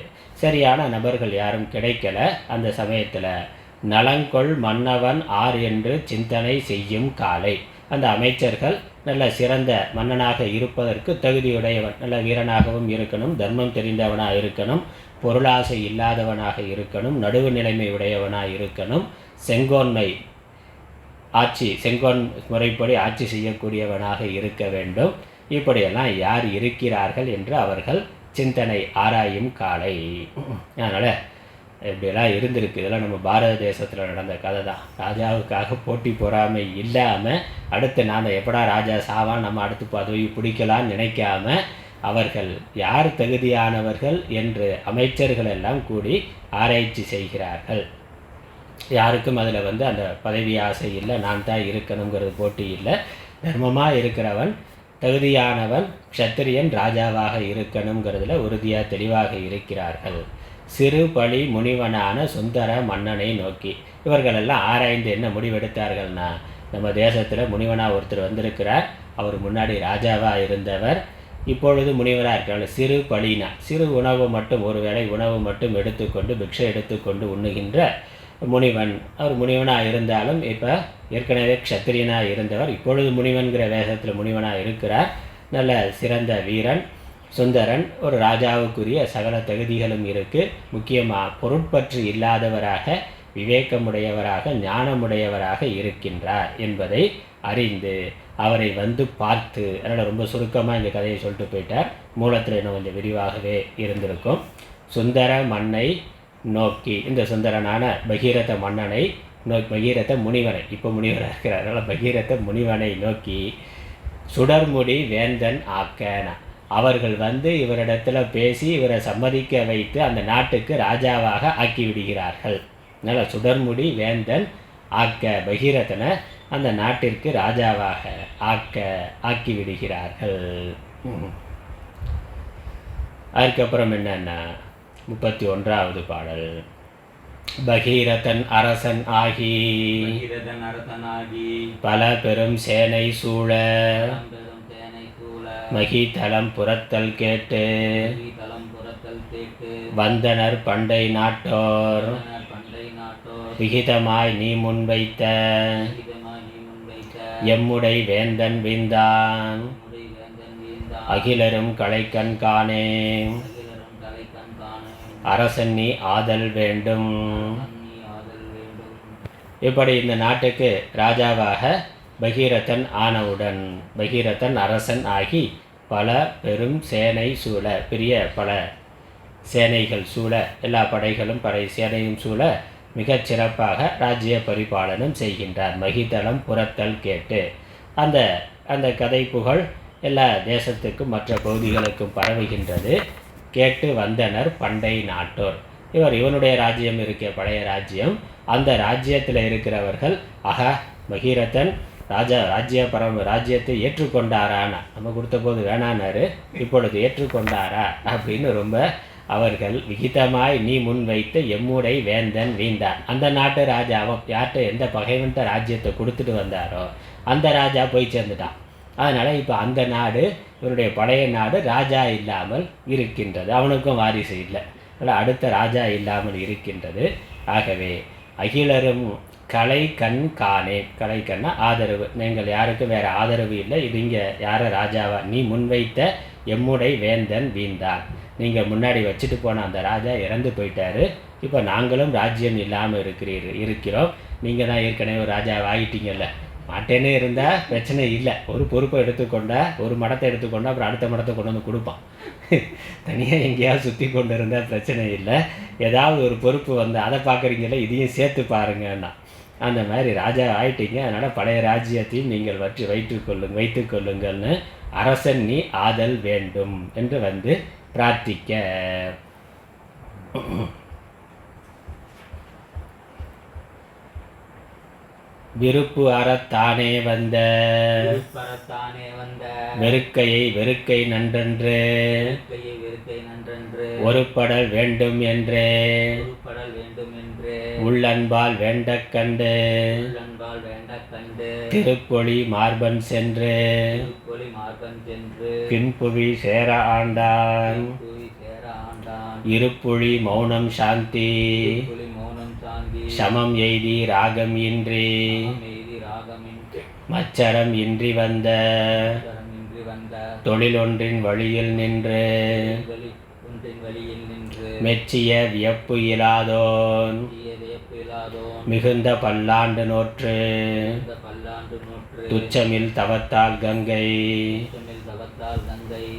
சரியான நபர்கள் யாரும் கிடைக்கல. அந்த சமயத்தில் நலங்கொள் மன்னவன் ஆர் என்று சிந்தனை செய்யும் காலை, அந்த அமைச்சர்கள் நல்ல சிறந்த மன்னனாக இருப்பதற்கு தகுதியுடையவன், நல்ல வீரனாகவும் இருக்கணும், தர்மம் தெரிந்தவனாக இருக்கணும், பொருளாசை இல்லாதவனாக இருக்கணும், நடுவு நிலைமை உடையவனாக இருக்கணும், செங்கோன்மை செங்கோன் முறைப்படி ஆட்சி செய்யக்கூடியவனாக இருக்க வேண்டும். இப்படியெல்லாம் யார் இருக்கிறார்கள் என்று அவர்கள் சிந்தனை ஆராயும் காலை. அதனால் இப்படியெல்லாம் இருந்திருக்கு. இதெல்லாம் நம்ம பாரத தேசத்தில் நடந்த கதை தான். ராஜாவுக்காக போட்டி பொறாமை இல்லாமல் அடுத்து நாம் எப்படா ராஜா சாவான், நம்ம அடுத்து பதவி பிடிக்கலான்னு நினைக்காம அவர்கள் யார் தகுதியானவர்கள் என்று அமைச்சர்கள் எல்லாம் கூடி ஆராய்ச்சி செய்கிறார்கள். யாருக்கும் அதில் அந்த பதவி ஆசை இல்லை, நான் தான் இருக்கணுங்கிறது போட்டி இல்லை. தர்மமாக இருக்கிறவன், தகுதியானவன், க்ஷத்திரியன் ராஜாவாக இருக்கணுங்கிறதுல உறுதியாக தெளிவாக இருக்கிறார்கள். சிறு பலி முனிவனான சுந்தர மன்னனை நோக்கி இவர்களெல்லாம் ஆராய்ந்து என்ன முடிவெடுத்தார்கள்னா, நம்ம தேசத்தில் முனிவனாக ஒருத்தர் வந்திருக்கிறார், அவர் முன்னாடி ராஜாவாக இருந்தவர், இப்பொழுது முனிவராக இருக்கிறார். சிறு பலினா, சிறு உணவு மட்டும், ஒரு வேளை உணவு மட்டும் எடுத்துக்கொண்டு பிக்ஷை எடுத்துக்கொண்டு உண்ணுகின்ற முனிவன். அவர் முனிவனாக இருந்தாலும் இப்போ ஏற்கனவே க்ஷத்திரியனாக இருந்தவர், இப்பொழுது முனிவன்கிற வேஷத்தில் முனிவனாக இருக்கிறார். நல்ல சிறந்த வீரன் சுந்தரன். ஒரு ராஜாவுக்குரிய சகல தகுதிகளும் இருக்குது. முக்கியமாக பொருட்பற்று இல்லாதவராக, விவேகமுடையவராக, ஞானமுடையவராக இருக்கின்றார் என்பதை அறிந்து அவரை வந்து பார்த்து, அதனால் ரொம்ப சுருக்கமாக இந்த கதையை சொல்லிட்டு போயிட்டார். மூலத்தில் இன்னும் கொஞ்சம் விரிவாகவே இருந்திருக்கும். சுந்தர மன்னை நோக்கி, இந்த சுந்தரனான பகீரத மன்னனை பகீரத முனிவனை, இப்போ முனிவராக இருக்கிறார், அதனால் பகீரத முனிவனை நோக்கி சுடர்முடி வேந்தன் ஆக்கன, அவர்கள் வந்து இவரிடத்தில் பேசி இவரை சம்மதிக்க வைத்து அந்த நாட்டுக்கு ராஜாவாக ஆக்கி விடுகிறார்கள். அதனால் சுடர்முடி வேந்தன் ஆக்க, பகீரதனை அந்த நாட்டிற்கு ராஜாவாக ஆக்கி விடுகிறார்கள். அதுக்கப்புறம் என்னன்னா 31வது பாடல். பகீரதன் அரசன் ஆகி பல பெரும் சேனை சூழ மகிதலம் புறத்தல் கேட்டு வந்தனர் பண்டை நாட்டோர் விகிதமாய் நீ முன்வைத்த எம்முடை வேந்தன் வீந்தான் அகிலரும் களைக்கண் காணே அரசன் நீ ஆதல் வேண்டும். இப்படி இந்த நாட்டுக்கு ராஜாவாக பகீரதன் ஆனவுடன், பகீரதன் அரசன் ஆகி பல பெரும் சேனை சூழ, பெரிய பல சேனைகள் சூழ, எல்லா படைகளும் சேனையும் சூழ மிகச் சிறப்பாக ராஜ்ய பரிபாலனம் செய்கின்றார். மகிதலம் புறத்தல் கேட்டு, அந்த கதை புகழ் எல்லா தேசத்துக்கும் மற்ற பகுதிகளுக்கும் பரவுகின்றது. கேட்டு வந்தனர் பண்டை நாட்டோர், இவனுடைய ராஜ்யம் இருக்க பழைய ராஜ்யம், அந்த ராஜ்யத்தில் இருக்கிறவர்கள் ஆகா பகீரதன் ராஜ்யத்தை ஏற்றுக்கொண்டாரானா, நம்ம கொடுத்த போது வேணானாரு, இப்பொழுது ஏற்றுக்கொண்டாரா அப்படின்னு ரொம்ப அவர்கள் விகிதமாய் நீ முன் வைத்த எம்முடை வேந்தன் வீந்தான். அந்த நாட்டு ராஜாவும் யார்கிட்ட எந்த பகைவன்ட்ட ராஜ்யத்தை கொடுத்துட்டு வந்தாரோ அந்த ராஜா போய் சேர்ந்துட்டான். அதனால் இப்போ அந்த நாடு, இவருடைய பழைய நாடு ராஜா இல்லாமல் இருக்கின்றது, அவனுக்கும் வாரிசு இல்லை, அதனால் அடுத்த ராஜா இல்லாமல் இருக்கின்றது. ஆகவே அகிலரும் கலை கண் காணே, கலை கண்ணா ஆதரவு, நீங்கள் யாருக்கும் வேறு ஆதரவு இல்லை, இது இங்கே யாரை ராஜாவா நீ முன்வைத்த எம்முடை வேந்தன் வீந்தான், நீங்கள் முன்னாடி வச்சுட்டு போன அந்த ராஜா இறந்து போயிட்டாரு, இப்போ நாங்களும் ராஜ்யம் இல்லாமல் இருக்கிறோம், நீங்கள் தான் ஏற்கனவே ஒரு ராஜா ஆகிட்டீங்கல்ல, மாட்டேன்னு இருந்தால் பிரச்சனை இல்லை, ஒரு பொறுப்பை எடுத்துக்கொண்டா, ஒரு மடத்தை எடுத்துக்கொண்டா அப்புறம் அடுத்த மடத்தை கொண்டு வந்து கொடுப்பான், தனியாக எங்கேயாவது சுற்றி கொண்டு இருந்தால் பிரச்சனை இல்லை, ஏதாவது ஒரு பொறுப்பு வந்து அதை பார்க்குறீங்கள, இதையும் சேர்த்து பாருங்கன்னா, அந்த மாதிரி ராஜா ஆயிட்டீங்க, அதனால் பழைய ராஜ்யத்தையும் நீங்கள் வைத்து கொள்ளுங்கள்னு அரசன் நீ ஆதல் வேண்டும் என்று வந்து பிரார்த்திக்க. விருப்பு அறத்தானே வந்த வெறுக்கை நன்றென்று ஒருபடல் வேண்டும் என்றே உள்ளன்பால் வேண்டக் கண்டு திருப்பொழி மார்பன் சென்று பின்புவி சேர ஆண்டான் இருப்புழி மௌனம் சாந்தி சமம் எய்தி ராகம் இன்றி மச்சரம் இன்றி வந்த தொழிலொன்றின் வழியில் நின்று மெச்சிய வியப்பு இலாதோன் மிகுந்த பல்லாண்டு நோற்று துச்சமில் தவத்தால் கங்கை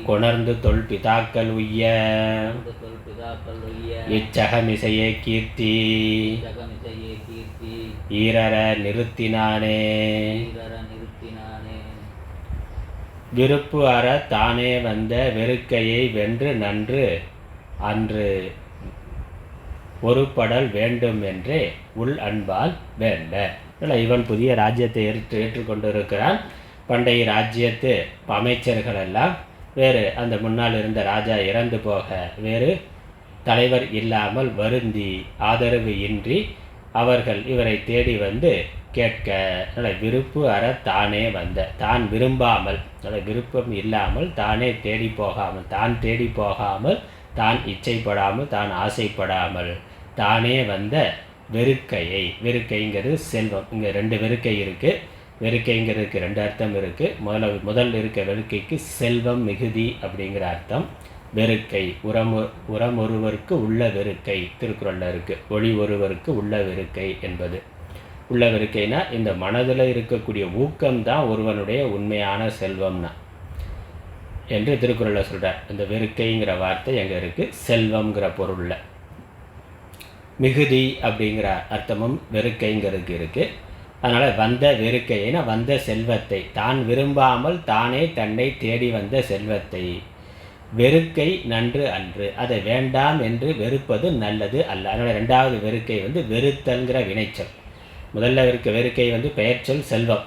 கொணர்ந்து தொல் பிதாக்கள் உய்ய இச்சகமிசையே கீர்த்தி ஈரர நிறுத்தினானே. விருப்பு அற தானே வந்த வெறுக்கையை வென்று நன்று அன்று ஒருபடல் வேண்டும் என்றே உள் அன்பால் வேண்ட. இவன் புதிய ராஜ்யத்தை ஏற்றுக்கொண்டிருக்கிறான். பண்டைய ராஜ்யத்து அமைச்சர்கள் எல்லாம் வேறு அந்த முன்னால் இருந்த ராஜா இறந்து போக வேறு தலைவர் இல்லாமல் வருந்தி ஆதரவு இன்றி அவர்கள் இவரை தேடி வந்து கேட்க. அதனால் விருப்பு அற தானே வந்த, தான் விரும்பாமல், அதனால் விருப்பம் இல்லாமல், தானே தேடி போகாமல், தான் தேடி போகாமல், தான் இச்சைப்படாமல், தான் ஆசைப்படாமல், தானே வந்த வெறுக்கையை. வெறுக்கைங்கிறது செல்வம். இங்கே 2 வெறுக்கை இருக்குது. வெறுக்கைங்கிறதுக்கு 2 அர்த்தம் இருக்குது. முதல் இருக்க வெறுக்கைக்கு செல்வம் மிகுதி அப்படிங்கிற அர்த்தம். வெறுக்கை உரமொருவருக்கு உள்ள வெறுக்கை திருக்குறளில் இருக்குது. ஒளி ஒருவருக்கு உள்ள வெறுக்கை என்பது. உள்ள வெறுக்கைனா இந்த மனதில் இருக்கக்கூடிய ஊக்கம்தான் ஒருவனுடைய உண்மையான செல்வம்னா என்று திருக்குறளில் சொல்கிறார். இந்த வெறுக்கைங்கிற வார்த்தை எங்கே இருக்குது? செல்வம்ங்கிற பொருளில். மிகுதி அப்படிங்கிற அர்த்தமும் வெறுக்கைங்கிறதுக்கு இருக்குது. அதனால் வந்த வெறுக்கைனா வந்த செல்வத்தை, தான் விரும்பாமல் தானே தன்னை தேடி வந்த செல்வத்தை. வெறுக்கை நன்று அன்று, அதை வேண்டாம் என்று வெறுப்பது நல்லது அல்ல. அதனால் 2வது வெறுக்கை வெறுத்தல்கிற வினைச்சொல். முதல்ல இருக்க வெறுக்கை பெயர்ச்சொல் செல்வம்.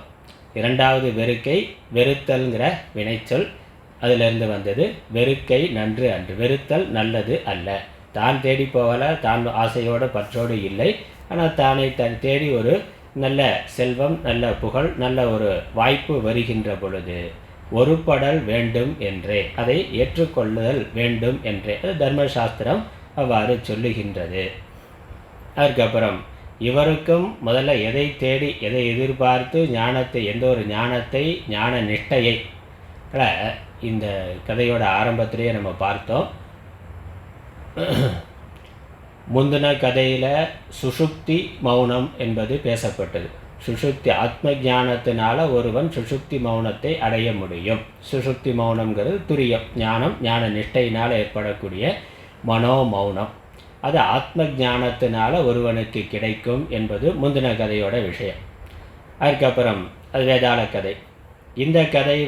2வது வெறுக்கை வெறுத்தல்கிற வினைச்சொல். அதிலிருந்து வந்தது வெறுக்கை நன்று அன்று. வெறுத்தல் நல்லது அல்ல. தான் தேடி போகல, தான் ஆசையோடு பற்றோடு இல்லை. ஆனால் தானே தேடி ஒரு நல்ல செல்வம், நல்ல புகழ், நல்ல ஒரு வாய்ப்பு வருகின்ற பொழுது ஒருபடல் வேண்டும் என்றே, அதை ஏற்றுக்கொள்ளுதல் வேண்டும் என்றே அது தர்மசாஸ்திரம் அவ்வாறு சொல்லுகின்றது. அதுக்கப்புறம் இவருக்கும் முதல்ல எதை தேடி எதை எதிர்பார்த்து ஞானத்தை, எந்த ஒரு ஞானத்தை, ஞான நிஷ்டையை இந்த கதையோட ஆரம்பத்திலேயே நம்ம பார்த்தோம். முந்தின கதையில் சுஷுப்தி மௌனம் என்பது பேசப்பட்டது. சுஷுப்தி ஆத்ம ஞானத்தினால ஒருவன் சுஷுப்தி மௌனத்தை அடைய முடியும். சுஷுப்தி மௌனம்ங்கிறது துரியம், ஞானம், ஞான நிஷ்டையினால் ஏற்படக்கூடிய மனோமௌனம். அது ஆத்ம ஞானத்தினால ஒருவனுக்கு கிடைக்கும் என்பது முந்தின கதையோட விஷயம். அதுக்கப்புறம் அது வேதாள கதை. இந்த கதை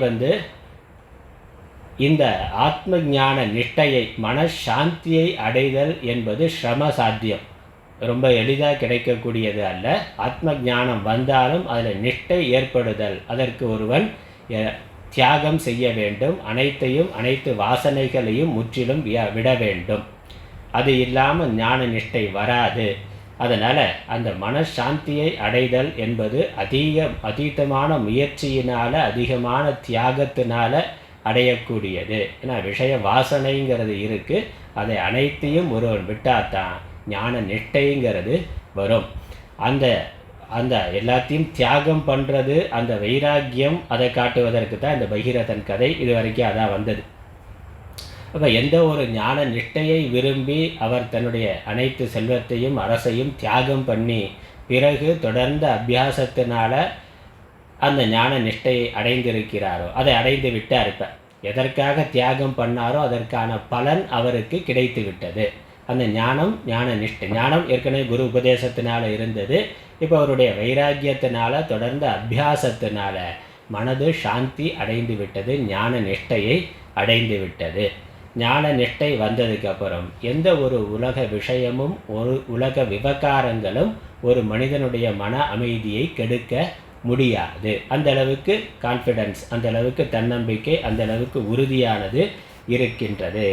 இந்த ஆத்ம ஞான நிஷ்டையை, மனசாந்தியை அடைதல் என்பது சிரம சாத்தியம், ரொம்ப எளிதாக கிடைக்கக்கூடியது அல்ல. ஆத்ம ஞானம் வந்தாலும் அதில் நிஷ்டை ஏற்படுதல், அதற்கு ஒருவன் தியாகம் செய்ய வேண்டும். அனைத்து வாசனைகளையும் முற்றிலும் விட வேண்டும். அது இல்லாமல் ஞான நிஷ்டை வராது. அதனால் அந்த மனசாந்தியை அடைதல் என்பது அதீதமான முயற்சியினால், அதிகமான தியாகத்தினால் அடையக்கூடியது. ஏன்னா விஷய வாசனைங்கிறது இருக்குது. அதை அனைத்தையும் ஒருவன் விட்டாதான் ஞான நிஷ்டைங்கிறது வரும். அந்த எல்லாத்தையும் தியாகம் பண்ணுறது, அந்த வைராக்கியம், அதை காட்டுவதற்கு தான் இந்த பகீரதன் கதை. இது வரைக்கும் அதான் வந்தது. அப்போ எந்த ஒரு ஞான நிஷ்டையை விரும்பி அவர் தன்னுடைய அனைத்து செல்வத்தையும் அரசையும் தியாகம் பண்ணி பிறகு தொடர்ந்த அபியாசத்தினால அந்த ஞான நிஷ்டையை அடைந்திருக்கிறாரோ, அதை அடைந்து விட்டார். இப்போ எதற்காக தியாகம் பண்ணாரோ அதற்கான பலன் அவருக்கு கிடைத்து விட்டது. அந்த ஞானம், ஞான நிஷ்டை. ஞானம் ஏற்கனவே குரு உபதேசத்தினால இருந்தது. இப்போ அவருடைய வைராக்கியத்தினால, தொடர்ந்த அபியாசத்தினால மனது சாந்தி அடைந்து விட்டது, ஞான நிஷ்டையை அடைந்து விட்டது. ஞான நிஷ்டை வந்ததுக்கப்புறம் எந்த ஒரு உலக விஷயமும், ஒரு உலக விவகாரங்களும் ஒரு மனிதனுடைய மன அமைதியை கெடுக்க முடியாது. அந்த அளவுக்கு கான்ஃபிடன்ஸ், அந்த அளவுக்கு தன்னம்பிக்கை, அந்த அளவுக்கு உறுதியானது இருக்கின்றது.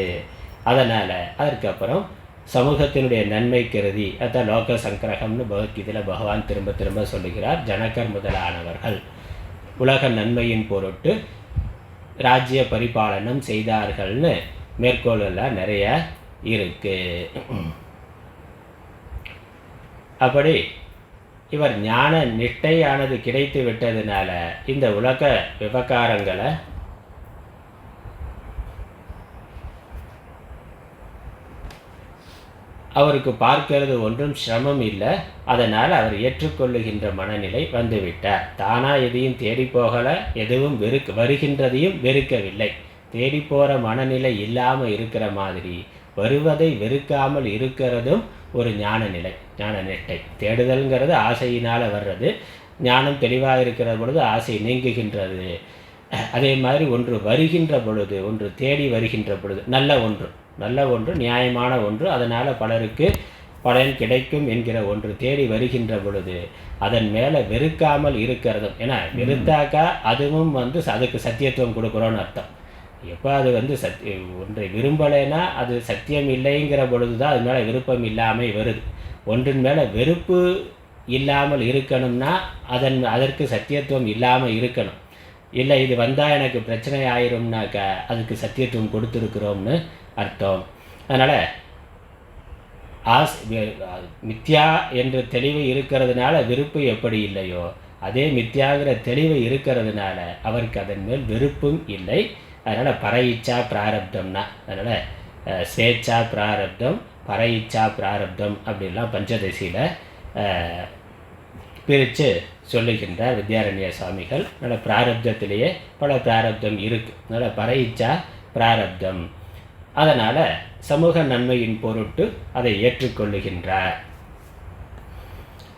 அதனால் அதற்கப்புறம் சமூகத்தினுடைய நன்மை கருதி, அதான் லோக சங்கிரகம்னு பகவத்கீதையில் பகவான் திரும்ப திரும்ப சொல்லுகிறார். ஜனகர் முதலானவர்கள் உலக நன்மையின் பொருட்டு ராஜ்ய பரிபாலனம் செய்தார்கள்னு மேற்கோளெல்லாம் நிறைய இருக்குது. அப்படி இவர் ஞான நிஷ்டையானது கிடைத்து விட்டதுனால இந்த உலக விவகாரங்களை அவருக்கு பார்க்கிறது ஒன்றும் சிரமம் இல்லை. அதனால் அவர் ஏற்றுக்கொள்ளுகின்ற மனநிலை வந்துவிட்டார். தானாக எதையும் தேடி போகலை, எதுவும் வருகின்றதையும் வெறுக்கவில்லை. தேடி போகிற மனநிலை இல்லாமல் இருக்கிற மாதிரி வருவதை வெறுக்காமல் இருக்கிறதும் ஒரு ஞான நிலை, ஞான நிஷ்டை. தேடுதல்ங்கிறது ஆசையினால் வர்றது. ஞானம் தெளிவாக இருக்கிற பொழுது ஆசை நீங்குகின்றது. அதே மாதிரி ஒன்று வருகின்ற பொழுது, ஒன்று தேடி வருகின்ற பொழுது, நல்ல ஒன்று நியாயமான ஒன்று, அதனால் பலருக்கு பலன் கிடைக்கும் என்கிற ஒன்று தேடி வருகின்ற பொழுது அதன் மேலே வெறுக்காமல் இருக்கிறதும். ஏன்னா வெறுத்தாக்கா அதுவும் அதுக்கு சத்தியத்துவம் கொடுக்குறோன்னு அர்த்தம். எப்போ அது ஒன்றை விரும்பலைன்னா அது சத்தியம் இல்லைங்கிற பொழுது தான் அது மேலே விருப்பம் இல்லாமல் வருது. ஒன்றின் மேலே வெறுப்பு இல்லாமல் இருக்கணும்னா அதற்கு சத்தியத்துவம் இல்லாமல் இருக்கணும். இல்லை இது வந்தால் எனக்கு பிரச்சனை ஆயிரும்னாக்க அதுக்கு சத்தியத்துவம் கொடுத்துருக்குறோம்னு அர்த்தம். அதனால் மித்யா என்ற தெளிவு இருக்கிறதுனால விருப்பு எப்படி இல்லையோ, அதே மித்யாங்கிற தெளிவு இருக்கிறதுனால அவருக்கு அதன் மேல் வெறுப்பும் இல்லை. அதனால் பர இச்சா பிராரப்தம்னா, அதனால் ஸ்வேச்சா பிராரப்தம், பர இச்சா பிராரப்தம் அப்படின்லாம் பஞ்சதசியில் பிரித்து சொல்லுகின்றார் வித்யாரண்ய சுவாமிகள். அதனால் பிராரப்தத்திலேயே பல பிராரப்தம் இருக்குது. அதனால் பர இச்சா பிராரப்தம். அதனால் சமூக நன்மையின் பொருட்டு அதை ஏற்றுக்கொள்ளுகின்றார்.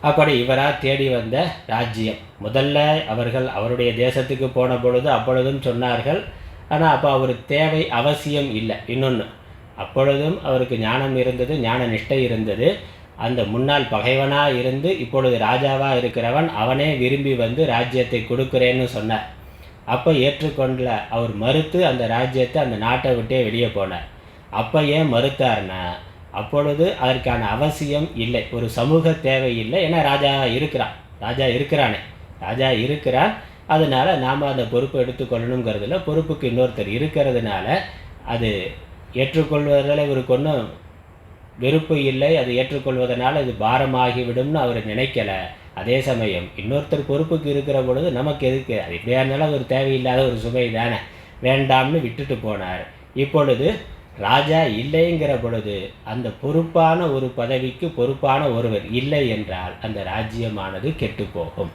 அப்படி இவராக தேடி வந்த ராஜ்யம், முதல்ல அவர்கள் அவருடைய தேசத்துக்கு போன பொழுது அப்பொழுதும் சொன்னார்கள். ஆனால் அப்போ அவர் தேவை அவசியம் இல்லை. இன்னொன்று, அப்பொழுதும் அவருக்கு ஞானம் இருந்தது, ஞான நிஷ்டை இருந்தது. அந்த முன்னாள் பகைவனாக இருந்து இப்பொழுது ராஜாவாக இருக்கிறவன் அவனே விரும்பி வந்து ராஜ்யத்தை கொடுக்குறேன்னு சொன்னார். அப்போ ஏற்றுக்கொண்டல அவர் மறுத்து அந்த ராஜ்யத்தை அந்த நாட்டை விட்டே வெளியே போனார். அப்போ ஏன் மறுத்தார்னா, அப்பொழுது அதற்கான அவசியம் இல்லை, ஒரு சமூக தேவை இல்லை. ஏன்னா ராஜா இருக்கிறானே, ராஜா இருக்கிறான். அதனால் நாம் அந்த பொறுப்பை எடுத்துக்கொள்ளணுங்கிறதுல பொறுப்புக்கு இன்னொருத்தர் இருக்கிறதுனால அது ஏற்றுக்கொள்வதில் இவருக்கு ஒன்றும் வெறுப்பு இல்லை. அது ஏற்றுக்கொள்வதனால் இது பாரமாகிவிடும்னு அவர் நினைக்கலை. அதே சமயம் இன்னொருத்தர் பொறுப்புக்கு இருக்கிற பொழுது நமக்கு எதுக்கு, அது எப்படியா இருந்தாலும் அது ஒரு தேவையில்லாத ஒரு சுமை தானே, வேண்டாம்னு விட்டுட்டு போனார். இப்பொழுது ராஜா இல்லைங்கிற பொழுது அந்த பொறுப்பான ஒரு பதவிக்கு பொறுப்பான ஒருவர் இல்லை என்றால் அந்த ராஜ்யமானது கெட்டு போகும்.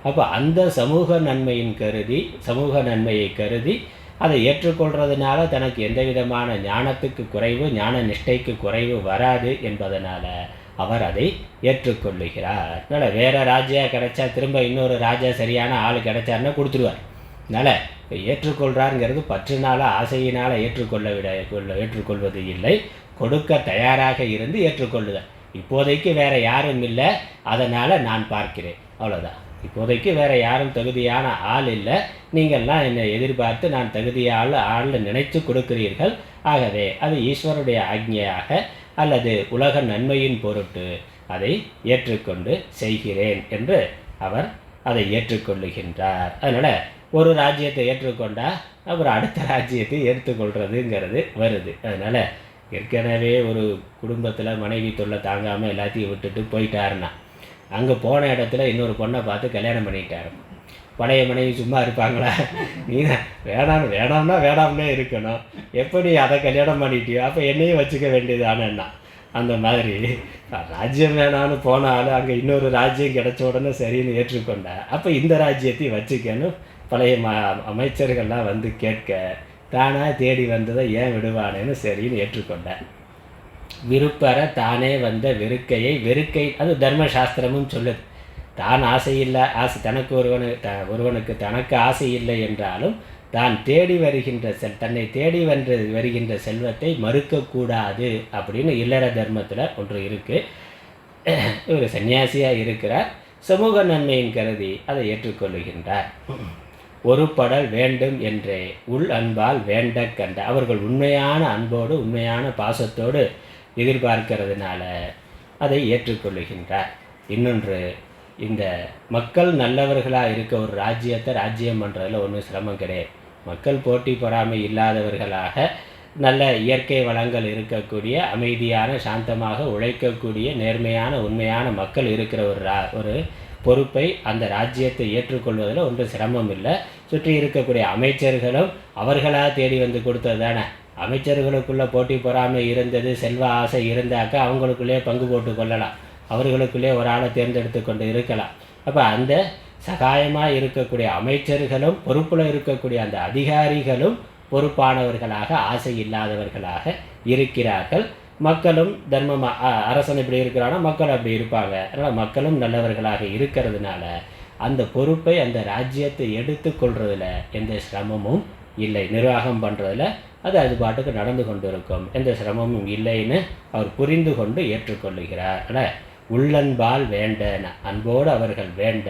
அப்போ அந்த சமூக நன்மையை கருதி அதை ஏற்றுக்கொள்றதுனால தனக்கு எந்த விதமான ஞானத்துக்கு குறைவு, ஞான நிஷ்டைக்கு குறைவு வராது என்பதனால் அவர் அதை ஏற்றுக்கொள்ளுகிறார். அதனால் வேறு ராஜா கிடைச்சா திரும்ப இன்னொரு ராஜா சரியான ஆள் கிடைச்சாருன்னா கொடுத்துருவார். அதனால் ஏற்றுக்கொள்கிறாருங்கிறது பற்றுனால ஆசையினால் ஏற்றுக்கொள்வது இல்லை, கொடுக்க தயாராக இருந்து ஏற்றுக்கொள்ளுதல். இப்போதைக்கு வேறு யாரும் இல்லை, அதனால் நான் பார்க்கிறேன், அவ்வளோதான். இப்போதைக்கு வேறு யாரும் தகுதியான ஆள் இல்லை, நீங்கள்லாம் என்னை எதிர்பார்த்து நான் தகுதியான ஆள் நினைத்து கொடுக்கிறீர்கள். ஆகவே அது ஈஸ்வருடைய ஆக்ஞையாக அல்லது உலக நன்மையின் பொருட்டு அதை ஏற்றுக்கொண்டு செய்கிறேன் என்று அவர் அதை ஏற்றுக்கொள்ளுகின்றார். அதனால் ஒரு ராஜ்யத்தை ஏற்றுக்கொண்டால் அப்புறம் அடுத்த ராஜ்யத்தை ஏற்றுக்கொள்கிறதுங்கிறது வருது. அதனால் ஏற்கனவே ஒரு குடும்பத்தில் மனைவி தொல்லை தாங்காமல் எல்லாத்தையும் விட்டுட்டு போயிட்டாருன்னா அங்கே போன இடத்துல இன்னொரு பொண்ணை பார்த்து கல்யாணம் பண்ணிட்டாரு. பழைய மனைவி சும்மா இருப்பாங்களா? நீ வேணாம்னா வேணாம்னே இருக்கணும். எப்படி அதை கல்யாணம் பண்ணிட்டியோ அப்போ என்னையும் வச்சுக்க வேண்டியதானன்னா, அந்த மாதிரி ராஜ்யம் வேணான்னு போனாலும் அங்கே இன்னொரு ராஜ்யம் கிடைச்ச உடனே சரின்னு ஏற்றுக்கொண்டேன். அப்போ இந்த ராஜ்யத்தையும் வச்சுக்கணும். பழைய அமைச்சர்கள்லாம் வந்து கேட்க தானாக தேடி வந்ததை ஏன் விடுவானேன்னு சரின்னு ஏற்றுக்கொண்டேன். விருப்பற தானே வந்த வெறுக்கை அது தர்மசாஸ்திரமும் சொல்லுது. தான் ஆசை தனக்கு ஒருவனுக்கு தனக்கு ஆசை இல்லை என்றாலும் தான் தேடி வருகின்ற தன்னை தேடி வருகின்ற செல்வத்தை மறுக்கக்கூடாது அப்படின்னு இல்லற தர்மத்தில் ஒன்று இருக்குது. இவர் சன்னியாசியாக இருக்கிறார், சமூக நன்மையின் கருதி அதை ஏற்றுக்கொள்ளுகின்றார். ஒரு படல் வேண்டும் என்றே உள் அன்பால் வேண்ட கண்ட அவர்கள் உண்மையான அன்போடு உண்மையான பாசத்தோடு எதிர்பார்க்கிறதுனால அதை ஏற்றுக்கொள்ளுகின்றார். இன்னொன்று, இந்த மக்கள் நல்லவர்களாக இருக்க ஒரு ராஜ்யம் பண்ணுறதுல ஒன்றும் சிரமம் கிடையாது. மக்கள் போட்டி பொறாமை இல்லாதவர்களாக நல்ல இயற்கை வளங்கள் இருக்கக்கூடிய அமைதியான சாந்தமாக உழைக்கக்கூடிய நேர்மையான உண்மையான மக்கள் இருக்கிற ஒரு பொறுப்பை அந்த ராஜ்யத்தை ஏற்றுக்கொள்வதில் ஒன்றும் சிரமம் இல்லை. சுற்றி இருக்கக்கூடிய அமைச்சர்களும் அவர்களாக தேடி வந்து கொடுத்தது தானே. அமைச்சர்களுக்குள்ளே போட்டி பொறாமை இருந்தது, செல்வ ஆசை இருந்தாக்கா அவங்களுக்குள்ளே பங்கு போட்டு கொள்ளலாம், அவர்களுக்குள்ளே ஒரு ஆளை தேர்ந்தெடுத்து கொண்டு இருக்கலாம். அப்போ அந்த சகாயமாக இருக்கக்கூடிய அமைச்சர்களும் பொறுப்பில் இருக்கக்கூடிய அந்த அதிகாரிகளும் பொறுப்பானவர்களாக ஆசை இல்லாதவர்களாக இருக்கிறார்கள். மக்களும் அரசன் இப்படி இருக்கிறான்னா மக்கள் அப்படி இருப்பாங்க. அதனால் மக்களும் நல்லவர்களாக இருக்கிறதுனால அந்த பொறுப்பை அந்த ராஜ்யத்தை எடுத்துக்கொள்றதுல எந்த சிரமமும் இல்லை. நிர்வாகம் பண்ணுறதுல அது பாட்டுக்கு நடந்து கொண்டு இருக்கும், எந்த சிரமமும் இல்லைன்னு அவர் புரிந்து கொண்டு ஏற்றுக்கொள்ளுகிறார். ஆனால் உள்ளன்பால் வேண்டன அன்போடு அவர்கள் வேண்ட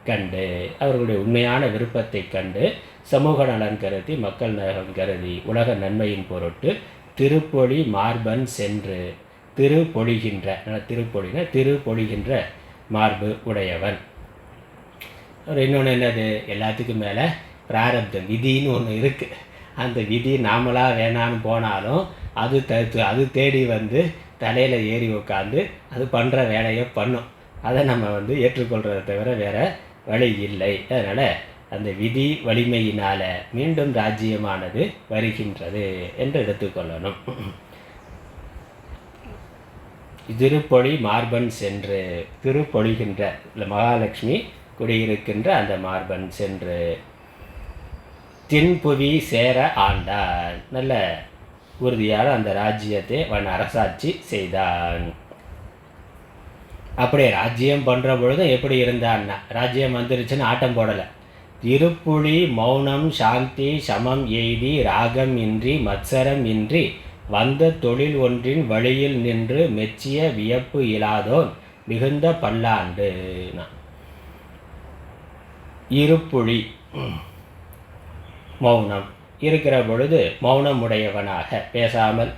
கண்டு அவர்களுடைய உண்மையான விருப்பத்தை கண்டு சமூக நலன் கருதி மக்கள் நலன் கருதி உலக நன்மையின் பொருட்டு திருப்பொழி மார்பன் சென்று திருப்பொழிகின்ற மார்பு உடையவன். இன்னொன்று என்னது, எல்லாத்துக்கும் மேலே பிராரப்தம் விதின்னு ஒன்று இருக்குது. அந்த விதி நாமளாக வேணான்னு போனாலும் அது தேடி வந்து தலையில் ஏறி உட்காந்து அது பண்ணுற வேலையை பண்ணும். அதை நம்ம ஏற்றுக்கொள்கிறத தவிர வேறு வழி இல்லை. அதனால் அந்த விதி வலிமையினால் மீண்டும் ராஜ்யமானது வருகின்றது என்று எடுத்துக்கொள்ளணும். திருப்பொழி மார்பன் சென்று, திருப்பொழிகின்ற மகாலட்சுமி குடியிருக்கின்ற அந்த மார்பன் சென்று தின்புவி சேர ஆண்டான். நல்ல உறுதியான அந்த ராஜ்யத்தை அவன் அரசாட்சி செய்தான். அப்படியே ராஜ்யம் பண்ணுற பொழுதும் எப்படி இருந்தான்னா, ராஜ்யம் வந்துருச்சுன்னு ஆட்டம் போடலை. திருப்புழி மௌனம் சாந்தி சமம் எய்தி ராகம் இன்றி மத்சரம் இன்றி வந்த தொழில் ஒன்றின் வழியில் நின்று மெச்சிய வியப்பு இலாதோன் மிகுந்த பல்லாண்டு. இருப்புழி மௌனம் இருக்கிற பொழுது மௌனமுடையவனாக, பேசாமல்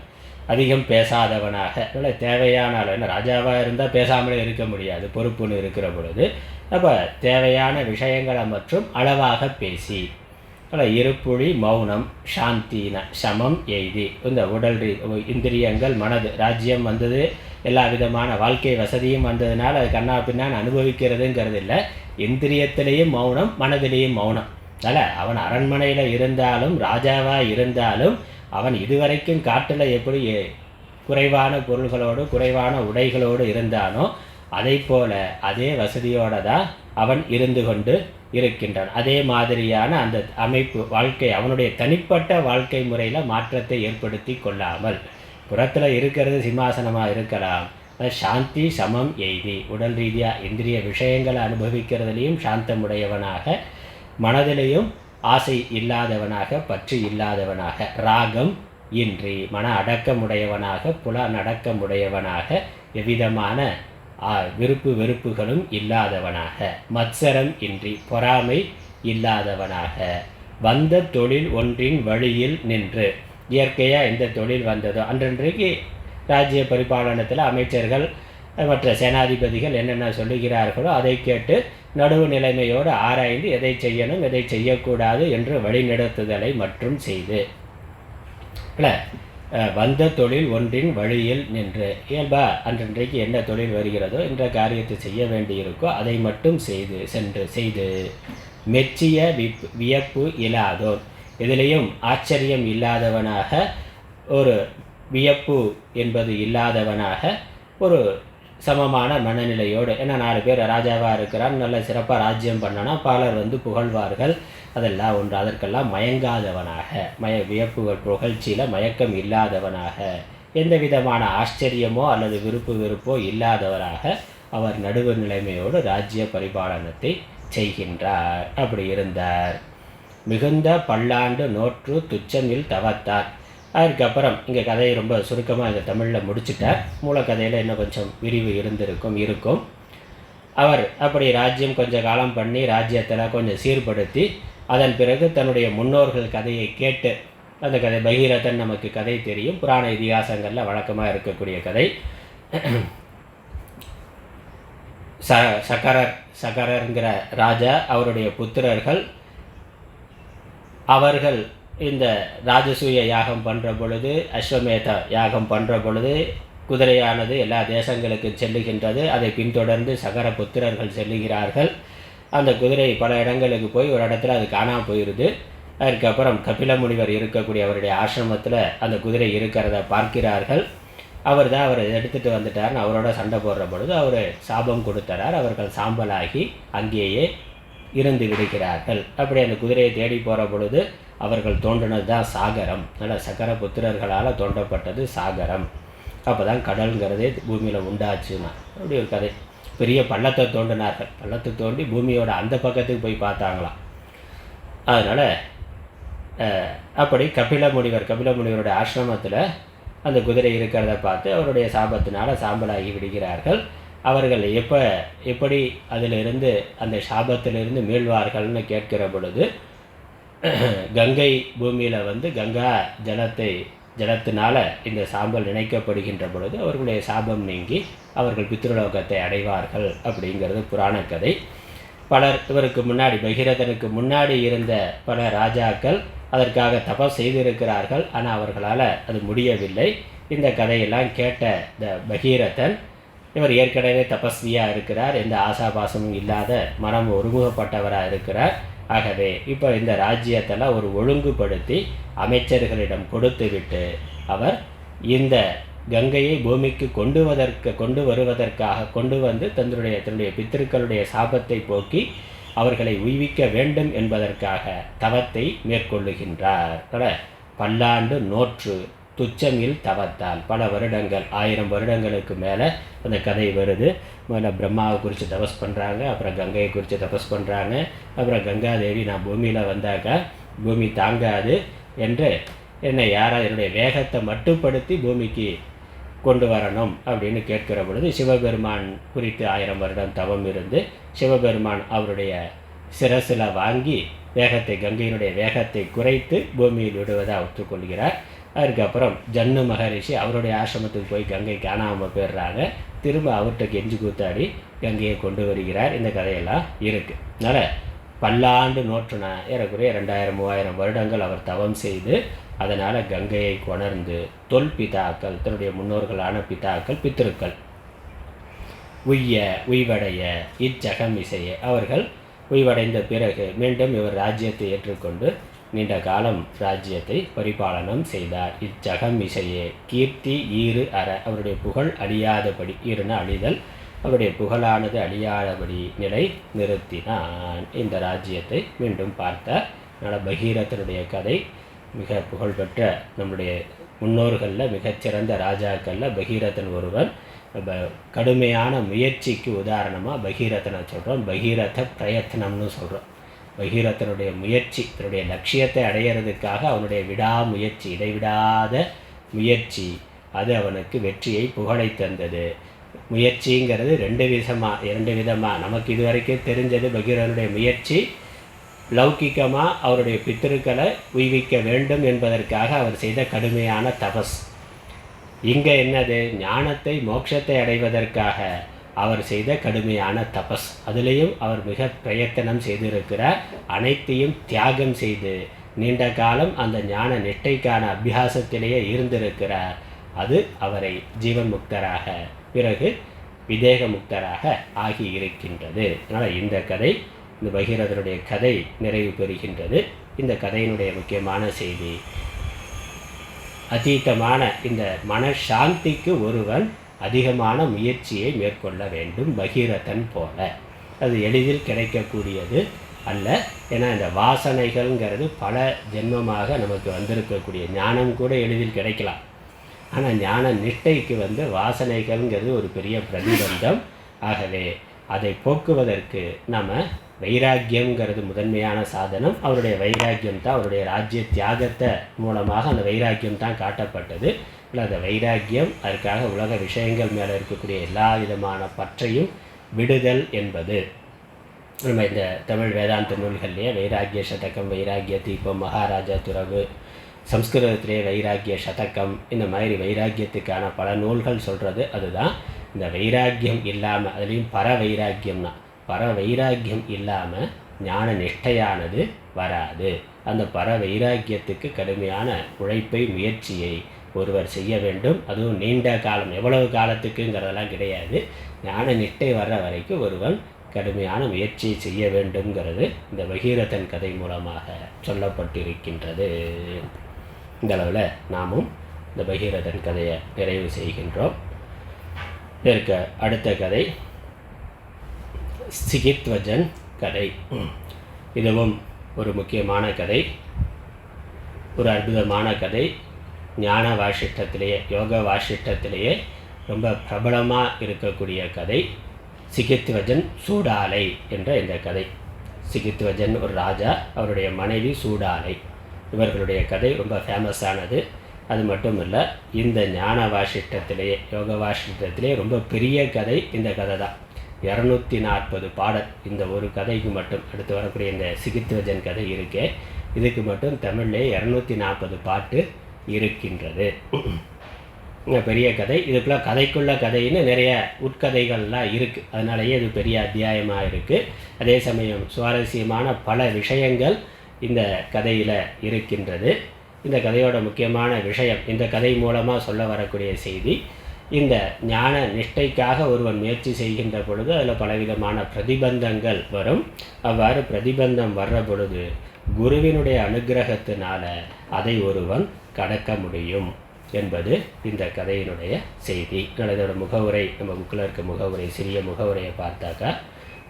அதிகம் பேசாதவனாக, தேவையான அளவு, ராஜாவாக இருந்தால் பேசாமலே இருக்க முடியாது, பொறுப்புன்னு இருக்கிற பொழுது. அப்போ தேவையான விஷயங்களை மற்றும் அளவாக பேசி, இருப்புழி மௌனம் சாந்தின சமம் எய்தி, இந்த உடல் இந்திரியங்கள் மனது ராஜ்யம் வந்தது, எல்லா விதமான வாழ்க்கை வசதியும் வந்ததுனால அது கண்ணா பின்னான்னு அனுபவிக்கிறதுங்கிறது இல்லை. இந்திரியத்திலேயும் மௌனம், மனதிலேயும் மௌனம். அதனால் அவன் அரண்மனையில் இருந்தாலும் ராஜாவாக இருந்தாலும் அவன் இதுவரைக்கும் காட்டில் எப்படி குறைவான பொருள்களோடு குறைவான உடைகளோடு இருந்தானோ அதை போல அதே வசதியோடு தான் அவன் இருந்து கொண்டு இருக்கின்றான். அதே மாதிரியான அந்த அமைப்பு வாழ்க்கை, அவனுடைய தனிப்பட்ட வாழ்க்கை முறையில் மாற்றத்தை ஏற்படுத்தி கொள்ளாமல், புறத்தில் இருக்கிறது சிம்மாசனமாக இருக்கலாம், சாந்தி சமம் எய்தி உடல் ரீதியாக இந்திரிய விஷயங்களை அனுபவிக்கிறதுலேயும் சாந்தமுடையவனாக, மனதிலையும் ஆசை இல்லாதவனாக, பற்று இல்லாதவனாக, ராகம் இன்றி மன அடக்கமுடையவனாக, புலனடக்கமுடையவனாக, எவ்விதமான விருப்பு வெறுப்புகளும் இல்லாதவனாக, மத்சரம் இன்றி பொறாமை இல்லாதவனாக, வந்த தொழில் ஒன்றின் வழியில் நின்று, இயற்கையாக எந்த தொழில் வந்ததோ அன்றன்றைக்கு ராஜ்ய பரிபாலனத்தில் அமைச்சர்கள் மற்ற சேனாதிபதிகள் என்னென்ன சொல்லுகிறார்களோ அதை கேட்டு நடுவு நிலைமையோடு ஆராய்ந்து எதை செய்யணும் எதை செய்யக்கூடாது என்று வழிநடத்துதலை மற்றும் செய்து, வந்த தொழில் ஒன்றின் வழியில் நின்று, இயல்பா அன்றன்றைக்கு என்ன தொழில் வருகிறதோ என்ற காரியத்தை செய்ய வேண்டியிருக்கோ அதை மட்டும் செய்து மெச்சிய வியப்பு இல்லாதோன், எதிலையும் ஆச்சரியம் இல்லாதவனாக, ஒரு வியப்பு என்பது இல்லாதவனாக, ஒரு சமமான மனநிலையோடு, ஏன்னா 4 பேர் ராஜாவாக இருக்கிறான், நல்ல சிறப்பாக ராஜ்யம் பண்ணனா பலர் புகழ்வார்கள், அதெல்லாம் ஒன்று, அதற்கெல்லாம் மயங்காதவனாக, வியப்புகள் புகழ்ச்சியில் மயக்கம் இல்லாதவனாக, எந்த விதமான ஆச்சரியமோ அல்லது வெறுப்போ இல்லாதவராக அவர் நடுவு நிலைமையோடு ராஜ்ய பரிபாலனத்தை செய்கின்றார். அப்படி இருந்தார். மிகுந்த பல்லாண்டு நோற்று துச்சமில் தவத்தார். அதுக்கப்புறம் இங்கே கதையை ரொம்ப சுருக்கமாக இங்கே தமிழில் முடிச்சுட்டார். மூலக்கதையில் இன்னும் கொஞ்சம் விரிவு இருக்கும். அவர் அப்படி ராஜ்யம் கொஞ்சம் காலம் பண்ணி ராஜ்யத்தில் கொஞ்சம் சீர்படுத்தி அதன் பிறகு தன்னுடைய முன்னோர்கள் கதையை கேட்டு, அந்த கதை பகீரதன் நமக்கு கதை தெரியும், புராண இதிகாசங்களில் வழக்கமாக இருக்கக்கூடிய கதை. சகரங்கிற ராஜா, அவருடைய புத்திரர்கள், அவர்கள் இந்த ராஜசூய யாகம் பண்ணுற பொழுது, அஸ்வமேத யாகம் பண்ணுற பொழுது குதிரையானது எல்லா தேசங்களுக்கும் செல்லுகின்றது. அதை பின்தொடர்ந்து சகர புத்திரர்கள் செல்லுகிறார்கள். அந்த குதிரை பல இடங்களுக்கு போய் ஒரு இடத்துல அது காணாமல் போயிடுது. அதுக்கப்புறம் கபில முனிவர் இருக்கக்கூடிய அவருடைய ஆசிரமத்தில் அந்த குதிரை இருக்கிறத பார்க்கிறார்கள். அவர் தான் அவரை எடுத்துகிட்டு வந்துட்டார்னு அவரோட சண்டை போடுற பொழுது அவர் சாபம் கொடுத்துறார். அவர்கள் சாம்பலாகி அங்கேயே இருந்து விடுகிறார்கள். அப்படி அந்த குதிரையை தேடி போகிற பொழுது அவர்கள் தோன்றினது தான் சாகரம். அதனால் சகர புத்திரர்களால் தோன்றப்பட்டது சாகரம். அப்போ தான் கடல்ங்கிறதே பூமியில் உண்டாச்சுன்னா அப்படி ஒரு கதை. பெரிய பள்ளத்தை தோண்டினார்கள். பள்ளத்தை தோண்டி பூமியோட அந்த பக்கத்துக்கு போய் பார்த்தாங்களாம். அதனால் அப்படி கபில முனிவருடைய ஆசிரமத்தில் அந்த குதிரை இருக்கிறத பார்த்து அவருடைய சாபத்தினால் சாம்பலாகி விடுகிறார்கள். அவர்கள் எப்படி அதிலிருந்து அந்த சாபத்திலிருந்து மீள்வார்கள்னு கேட்கிற பொழுது, கங்கை பூமியில் கங்கா ஜலத்தை ஜலத்தினால் இந்த சாம்பல் நினைக்கப்படுகின்ற பொழுது அவர்களுடைய சாபம் நீங்கி அவர்கள் பித்ருலோகத்தை அடைவார்கள் அப்படிங்கிறது புராண கதை. பலர் இவருக்கு முன்னாடி பகீரதனுக்கு முன்னாடி இருந்த பல ராஜாக்கள் அதற்காக தபஸ் செய்திருக்கிறார்கள். ஆனால் அவர்களால் அது முடியவில்லை. இந்த கதையெல்லாம் கேட்ட இந்த பகீரதன், இவர் ஏற்கனவே தபஸ்வியாக இருக்கிறார், எந்த ஆசாபாசமும் இல்லாத மனம் ஒருமுகப்பட்டவராக இருக்கிறார். ஆகவே இப்போ இந்த ராஜ்யத்தெல்லாம் ஒரு ஒழுங்குபடுத்தி அமைச்சர்களிடம் கொடுத்து விட்டு அவர் இந்த கங்கையை பூமிக்கு கொண்டு வருவதற்காக கொண்டு வந்து தன்னுடைய பித்திருக்களுடைய சாபத்தை போக்கி அவர்களை உய்விக்க வேண்டும் என்பதற்காக தவத்தை மேற்கொள்ளுகின்றார். பல்லாண்டு நோற்று துச்சமில் தவத்தால் பல வருடங்கள் 1000 வருடங்களுக்கு மேலே அந்த கதை வருது. முதல்ல பிரம்மாவை குறித்து தபஸ் பண்ணுறாங்க, அப்புறம் கங்கையை குறித்து தபஸ் பண்ணுறாங்க, அப்புறம் கங்காதேவி நான் பூமியில் வந்தாக்கா பூமி தாங்காது என்று என்னை யாராவது என்னுடைய வேகத்தை மட்டுப்படுத்தி பூமிக்கு கொண்டு வரணும் அப்படின்னு கேட்கிற பொழுது சிவபெருமான் குறித்து 1000 வருடம் தவம் இருந்து சிவபெருமான் அவருடைய சிரசில் வாங்கி வேகத்தை கங்கையினுடைய வேகத்தை குறைத்து பூமியில் விடுவதை ஒத்துக்கொள்கிறார். அதுக்கப்புறம் ஜன்னு மகரிஷி அவருடைய ஆசிரமத்துக்கு போய் கங்கை காணாமல் போயிடுறாங்க. திரும்ப அவர்கிட்ட கெஞ்சி கூத்தாடி கங்கையை கொண்டு வருகிறார். இந்த கதையெல்லாம் இருக்குது. அதனால் பல்லாண்டு நோற்றுனா ஏறக்குறைய 2000-3000 வருடங்கள் அவர் தவம் செய்து அதனால் கங்கையை கொணர்ந்து தொல் பிதாக்கள் தன்னுடைய முன்னோர்களான பிதாக்கள் பித்திருக்கள் உய்வடைய இச்சகம் இசைய அவர்கள் உய்வடைந்த பிறகு மீண்டும் இவர் ராஜ்யத்தை ஏற்றுக்கொண்டு நீண்ட காலம் ராஜ்யத்தை பரிபாலனம் செய்தார். இச்சகம் இசையே கீர்த்தி ஈறு அற அவருடைய புகழ் அழியாதபடி ஈறுன அழிதல் அவருடைய புகழானது அழியாதபடி நிலை நிறுத்தினான். இந்த ராஜ்யத்தை மீண்டும் பார்த்தார். அதனால் பகீரதனுடைய கதை மிக புகழ்பெற்ற நம்முடைய முன்னோர்களில் மிகச்சிறந்த ராஜாக்களில் பகீரதன் ஒருவன். கடுமையான முயற்சிக்கு உதாரணமாக பகீரதனை சொல்கிறோம். பகீரத பிரயத்னம்னு சொல்கிறோம். பகீரதனுடைய முயற்சி தன்னுடைய லட்சியத்தை அடையிறதுக்காக அவனுடைய விடாமுயற்சி இடைவிடாத முயற்சி அது அவனுக்கு வெற்றியை புகழை தந்தது. முயற்சிங்கிறது இரண்டு விதமாக நமக்கு இதுவரைக்கும் தெரிஞ்சது. பகீரதனுடைய முயற்சி லௌகிக்கமாக அவருடைய பித்திருக்களை உய்விக்க வேண்டும் என்பதற்காக அவர் செய்த கடுமையான தபஸ். இங்கே என்னது, ஞானத்தை மோட்சத்தை அடைவதற்காக அவர் செய்த கடுமையான தபஸ். அதுலேயும் அவர் மிக பிரயத்தனம் செய்திருக்கிறார். அனைத்தையும் தியாகம் செய்து நீண்ட காலம் அந்த ஞான நிஷ்டைக்கான அபியாசத்திலேயே இருந்திருக்கிறார். அது அவரை ஜீவன் முக்தராக பிறகு விதேக முக்தராக ஆகி இருக்கின்றது. அதனால் இந்த கதை இந்த பகீரதனுடைய கதை நிறைவு பெறுகின்றது. இந்த கதையினுடைய முக்கியமான செய்தி, அதீதமான இந்த மனசாந்திக்கு ஒருவன் அதிகமான முயற்சியை மேற்கொள்ள வேண்டும் பகீரதன் போல. அது எளிதில் கிடைக்கக்கூடியது அல்ல. ஏன்னா இந்த வாசனைகள்ங்கிறது பல ஜென்மமாக நமக்கு வந்திருக்கக்கூடிய ஞானம் கூட எளிதில் கிடைக்கலாம். ஆனால் ஞான நிஷ்டைக்கு வாசனைகள்ங்கிறது ஒரு பெரிய பிரதிபந்தம். ஆகவே அதை போக்குவதற்கு நம்ம வைராக்கியங்கிறது முதன்மையான சாதனம். அவருடைய வைராக்கியம் தான் அவருடைய ராஜ்ய தியாகத்தை மூலமாக அந்த வைராக்கியம் தான் காட்டப்பட்டது. இல்லை அந்த வைராக்கியம் அதற்காக உலக விஷயங்கள் மேலே இருக்கக்கூடிய எல்லா விதமான பற்றையும் விடுதல் என்பது நம்ம இந்த தமிழ் வேதாந்த நூல்கள்லேயே வைராக்கிய சதகம், வைராக்கிய தீபம், மகாராஜா துறவு, சம்ஸ்கிருதத்திலே வைராக்கிய சதகம், இந்த மாதிரி வைராக்கியத்துக்கான பல நூல்கள் சொல்கிறது அதுதான். இந்த வைராக்கியம் இல்லாமல் அதுலேயும் பர வைராக்கியம் இல்லாமல் ஞான நிஷ்டையானது வராது. அந்த பர வைராக்கியத்துக்கு கடுமையான உழைப்பை முயற்சியை ஒருவர் செய்ய வேண்டும். அதுவும் நீண்ட காலம், எவ்வளவு காலத்துக்குங்கிறதெல்லாம் கிடையாது. ஞான நிஷ்டை வர்ற வரைக்கும் ஒருவன் கடுமையான முயற்சியை செய்ய வேண்டும்ங்கிறது இந்த பகீரதன் கதை மூலமாக சொல்லப்பட்டிருக்கின்றது. இந்த அளவில் நாமும் இந்த பகீரதன் கதையை நிறைவு செய்கின்றோம். இதற்கு அடுத்த கதை சிகித்வஜன் கதை. இதுவும் ஒரு முக்கியமான கதை, ஒரு அற்புதமான கதை. ஞான வாசிஷ்டத்திலேயே, யோக வாசிஷ்டத்திலேயே ரொம்ப பிரபலமாக இருக்கக்கூடிய கதை சிகித்வஜன் சூடாலை என்ற இந்த கதை. சிகித்வஜன் ஒரு ராஜா, அவருடைய மனைவி சூடாலை. இவர்களுடைய கதை ரொம்ப ஃபேமஸானது. அது மட்டும் இல்லை, இந்த ஞான வாசிஷ்டத்திலேயே, யோக வாசிஷ்டத்திலேயே ரொம்ப பெரிய கதை இந்த கதை தான். 240 பாடல் இந்த ஒரு கதைக்கு மட்டும். அடுத்து வரக்கூடிய இந்த சிகித்வஜன் கதை இருக்கே, இதுக்கு மட்டும் தமிழ்லேயே 240 பாட்டு இருக்கின்றது. பெரிய கதை. இதுக்குள்ள கதைக்குள்ள கதைன்னு நிறைய உட்கதைகள்லாம் இருக்குது. அதனாலேயே இது பெரிய அத்தியாயமாக இருக்குது. அதே சமயம் சுவாரஸ்யமான பல விஷயங்கள் இந்த கதையில் இருக்கின்றது. இந்த கதையோட முக்கியமான விஷயம், இந்த கதை மூலமாக சொல்ல வரக்கூடிய செய்தி, இந்த ஞான நிஷ்டைக்காக ஒருவன் முயற்சி செய்கின்ற பொழுது அதில் பலவிதமான பிரதிபந்தங்கள் வரும். அவ்வாறு பிரதிபந்தம் வர்ற பொழுது குருவினுடைய அனுகிரகத்தினால அதை ஒருவன் கடக்க முடியும் என்பது இந்த கதையினுடைய செய்தி. இதோட முகவுரை, நம்ம புக்கில் இருக்க முகவுரை, சிறிய முகவுரையை பார்த்தாக்கா,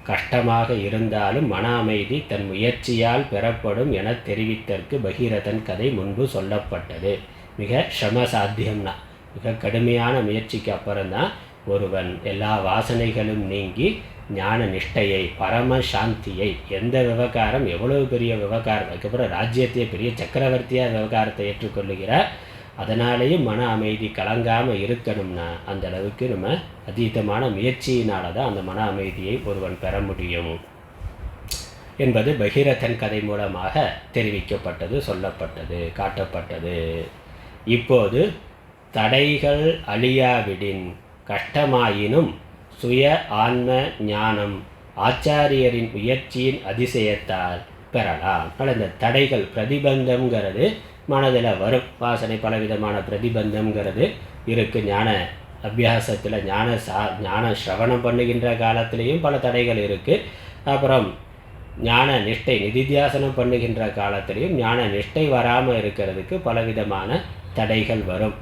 கஷ்டமாக இருந்தாலும் மன அமைதி தன் முயற்சியால் பெறப்படும் என தெரிவித்தற்கு பகீரதன் கதை முன்பு சொல்லப்பட்டது. மிக சிரமசாத்தியம்னா, மிக கடுமையான முயற்சிக்கு அப்புறம்தான் ஒருவன் எல்லா வாசனைகளும் நீங்கி ஞான நிஷ்டையை, பரம சாந்தியை, எந்த விவகாரம் எவ்வளவு பெரிய விவகாரம், அதுக்கப்புறம் ராஜ்யத்தையே பெரிய சக்கரவர்த்தியாக விவகாரத்தை ஏற்றுக்கொள்ளுகிறார். அதனாலேயும் மன அமைதி கலங்காமல் இருக்கணும்னா அந்த அளவுக்கு நம்ம அதீதமான முயற்சியினால தான் அந்த மன அமைதியை ஒருவன் பெற முடியும் என்பது பகீரதன் கதை மூலமாக தெரிவிக்கப்பட்டது, சொல்லப்பட்டது, காட்டப்பட்டது. இப்போது தடைகள் அழியாவிடின் கஷ்டமாயினும் சுய ஆன்ம ஞானம் ஆச்சாரியரின் முயற்சியின் அதிசயத்தால் பெறலாம். அதனால் இந்த தடைகள், பிரதிபந்தம்ங்கிறது மனதில் வரும். வாசனை பலவிதமான பிரதிபந்தம்ங்கிறது இருக்குது. ஞான அபியாசத்தில், ஞான சிரவணம் பண்ணுகின்ற காலத்திலையும் பல தடைகள் இருக்குது. அப்புறம் ஞான நிஷ்டை நிதித்தியாசனம் பண்ணுகின்ற காலத்திலையும் ஞான நிஷ்டை வராமல் இருக்கிறதுக்கு பலவிதமான தடைகள் வரும்.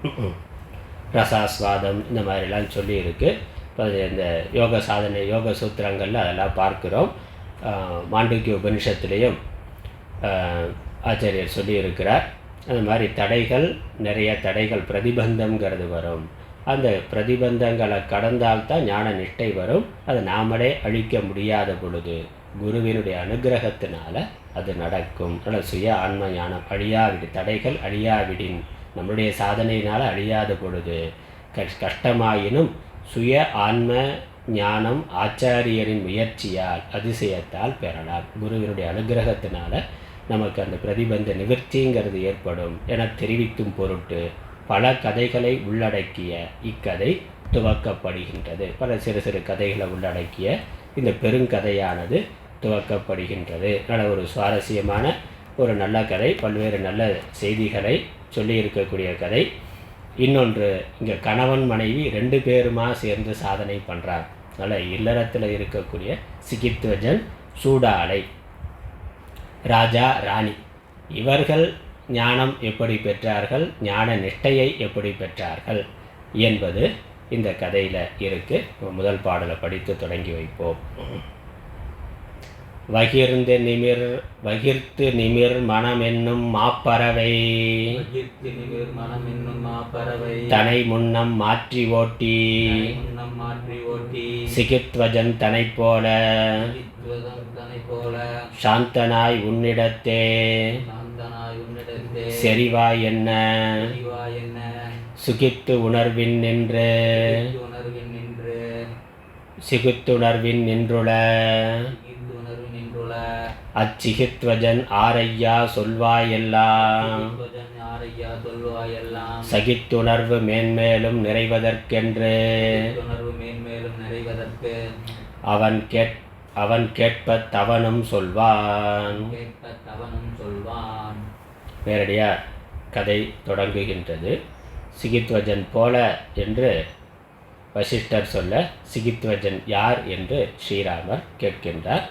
ரசாஸ்வாதம் இந்த மாதிரிலாம் சொல்லி இருக்குது. இப்போ இந்த யோக சாதனை, யோக சூத்திரங்களில் அதெல்லாம் பார்க்குறோம். மாண்டூக்கிய உபனிஷத்துலேயும் ஆச்சாரியர் சொல்லி இருக்கிறார். அந்த மாதிரி தடைகள், நிறைய தடைகள், பிரதிபந்தம்ங்கிறது வரும். அந்த பிரதிபந்தங்களை கடந்தால்தான் ஞான நிஷ்டை வரும். அதை நாமளே அழிக்க முடியாத பொழுது குருவினுடைய அனுகிரகத்தினால அது நடக்கும். அதனால் சுய ஆன்ம ஞானம் அழியாவிடின், தடைகள் அழியாவிடின், நம்மளுடைய சாதனையினால் அழியாத பொழுது கஷ்டமாயினும் சுய ஆன்ம ஞானம் ஆச்சாரியரின் முயற்சியால் அதிசயத்தால் பெறலாம். குருவினுடைய அனுகிரகத்தினால நமக்கு அந்த பிரதிபந்த நிவர்த்திங்கிறது ஏற்படும் என தெரிவிக்கும் பொருட்டு பல கதைகளை உள்ளடக்கிய இக்கதை துவக்கப்படுகின்றது. பல சிறு சிறு கதைகளை உள்ளடக்கிய இந்த பெருங்கதையானது துவக்கப்படுகின்றது. அதனால் ஒரு சுவாரஸ்யமான ஒரு நல்ல கதை, பல்வேறு நல்ல செய்திகளை சொல்லி இருக்கக்கூடிய கதை. இன்னொன்று, இங்கே கணவன் மனைவி 2 பேருமா சேர்ந்து சாதனை பண்ணுறாங்க. அதனால் இல்லறத்தில் இருக்கக்கூடிய சிகித்வஜன், சூடாலை, ராஜா, ராணி, இவர்கள் ஞானம் எப்படி பெற்றார்கள், ஞான நிஷ்டையை எப்படி பெற்றார்கள் என்பது இந்த கதையில் இருக்குது. முதல் பாடலை படித்து தொடங்கி வைப்போம். வகிர்த்து நிமிர் மனமென்னும் மாப்பறவை தனை முன்னம் மாற்றி ஓட்டி சிகித்வஜன் தனை போல சாந்தனாய் உன்னிடத்தே செறிவாய் என்ன சுகித்து உணர்வின் நின்று சிகுத்துணர்வின் நின்றுள அச்சிகித்வஜன் ஆரையா சொல்வாயெல்லாம் சகித்துணர்வு மேன்மேலும் நிறைவதற்கென்று அவன் கேட்பத் தவனும் சொல்வான். நேரடியாக கதை தொடங்குகின்றது. சிகித்வஜன் போல என்று வசிஷ்டர் சொல்ல, சிகித்வஜன் யார் என்று ஸ்ரீராமர் கேட்கின்றார்.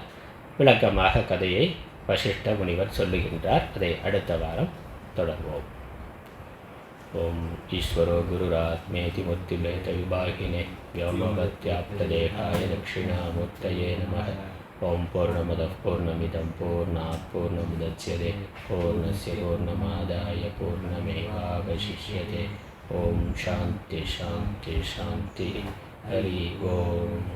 விளக்கமாக கதையை வசிஷ்ட முனிவர் சொல்லுகின்றார். அதை அடுத்த வாரம் தொடர்வோம். ஓம் ஈஸ்வரோ குருராத்மேதி முத்திலேத விபாகினே வ்யோமவத்யாப்ததேகாய தட்சிணாமூர்த்தயே நமः. ஓம் பூர்ணமதः பூர்ணமிதம் பூர்ணாத் பூர்ணமுதச்யதே பூர்ணஸ்ய பூர்ணமாதாய பூர்ணமேவாவசிஷ்யதே. ஓம் சாந்தி சாந்தி சாந்தி. ஹரி ஓம்.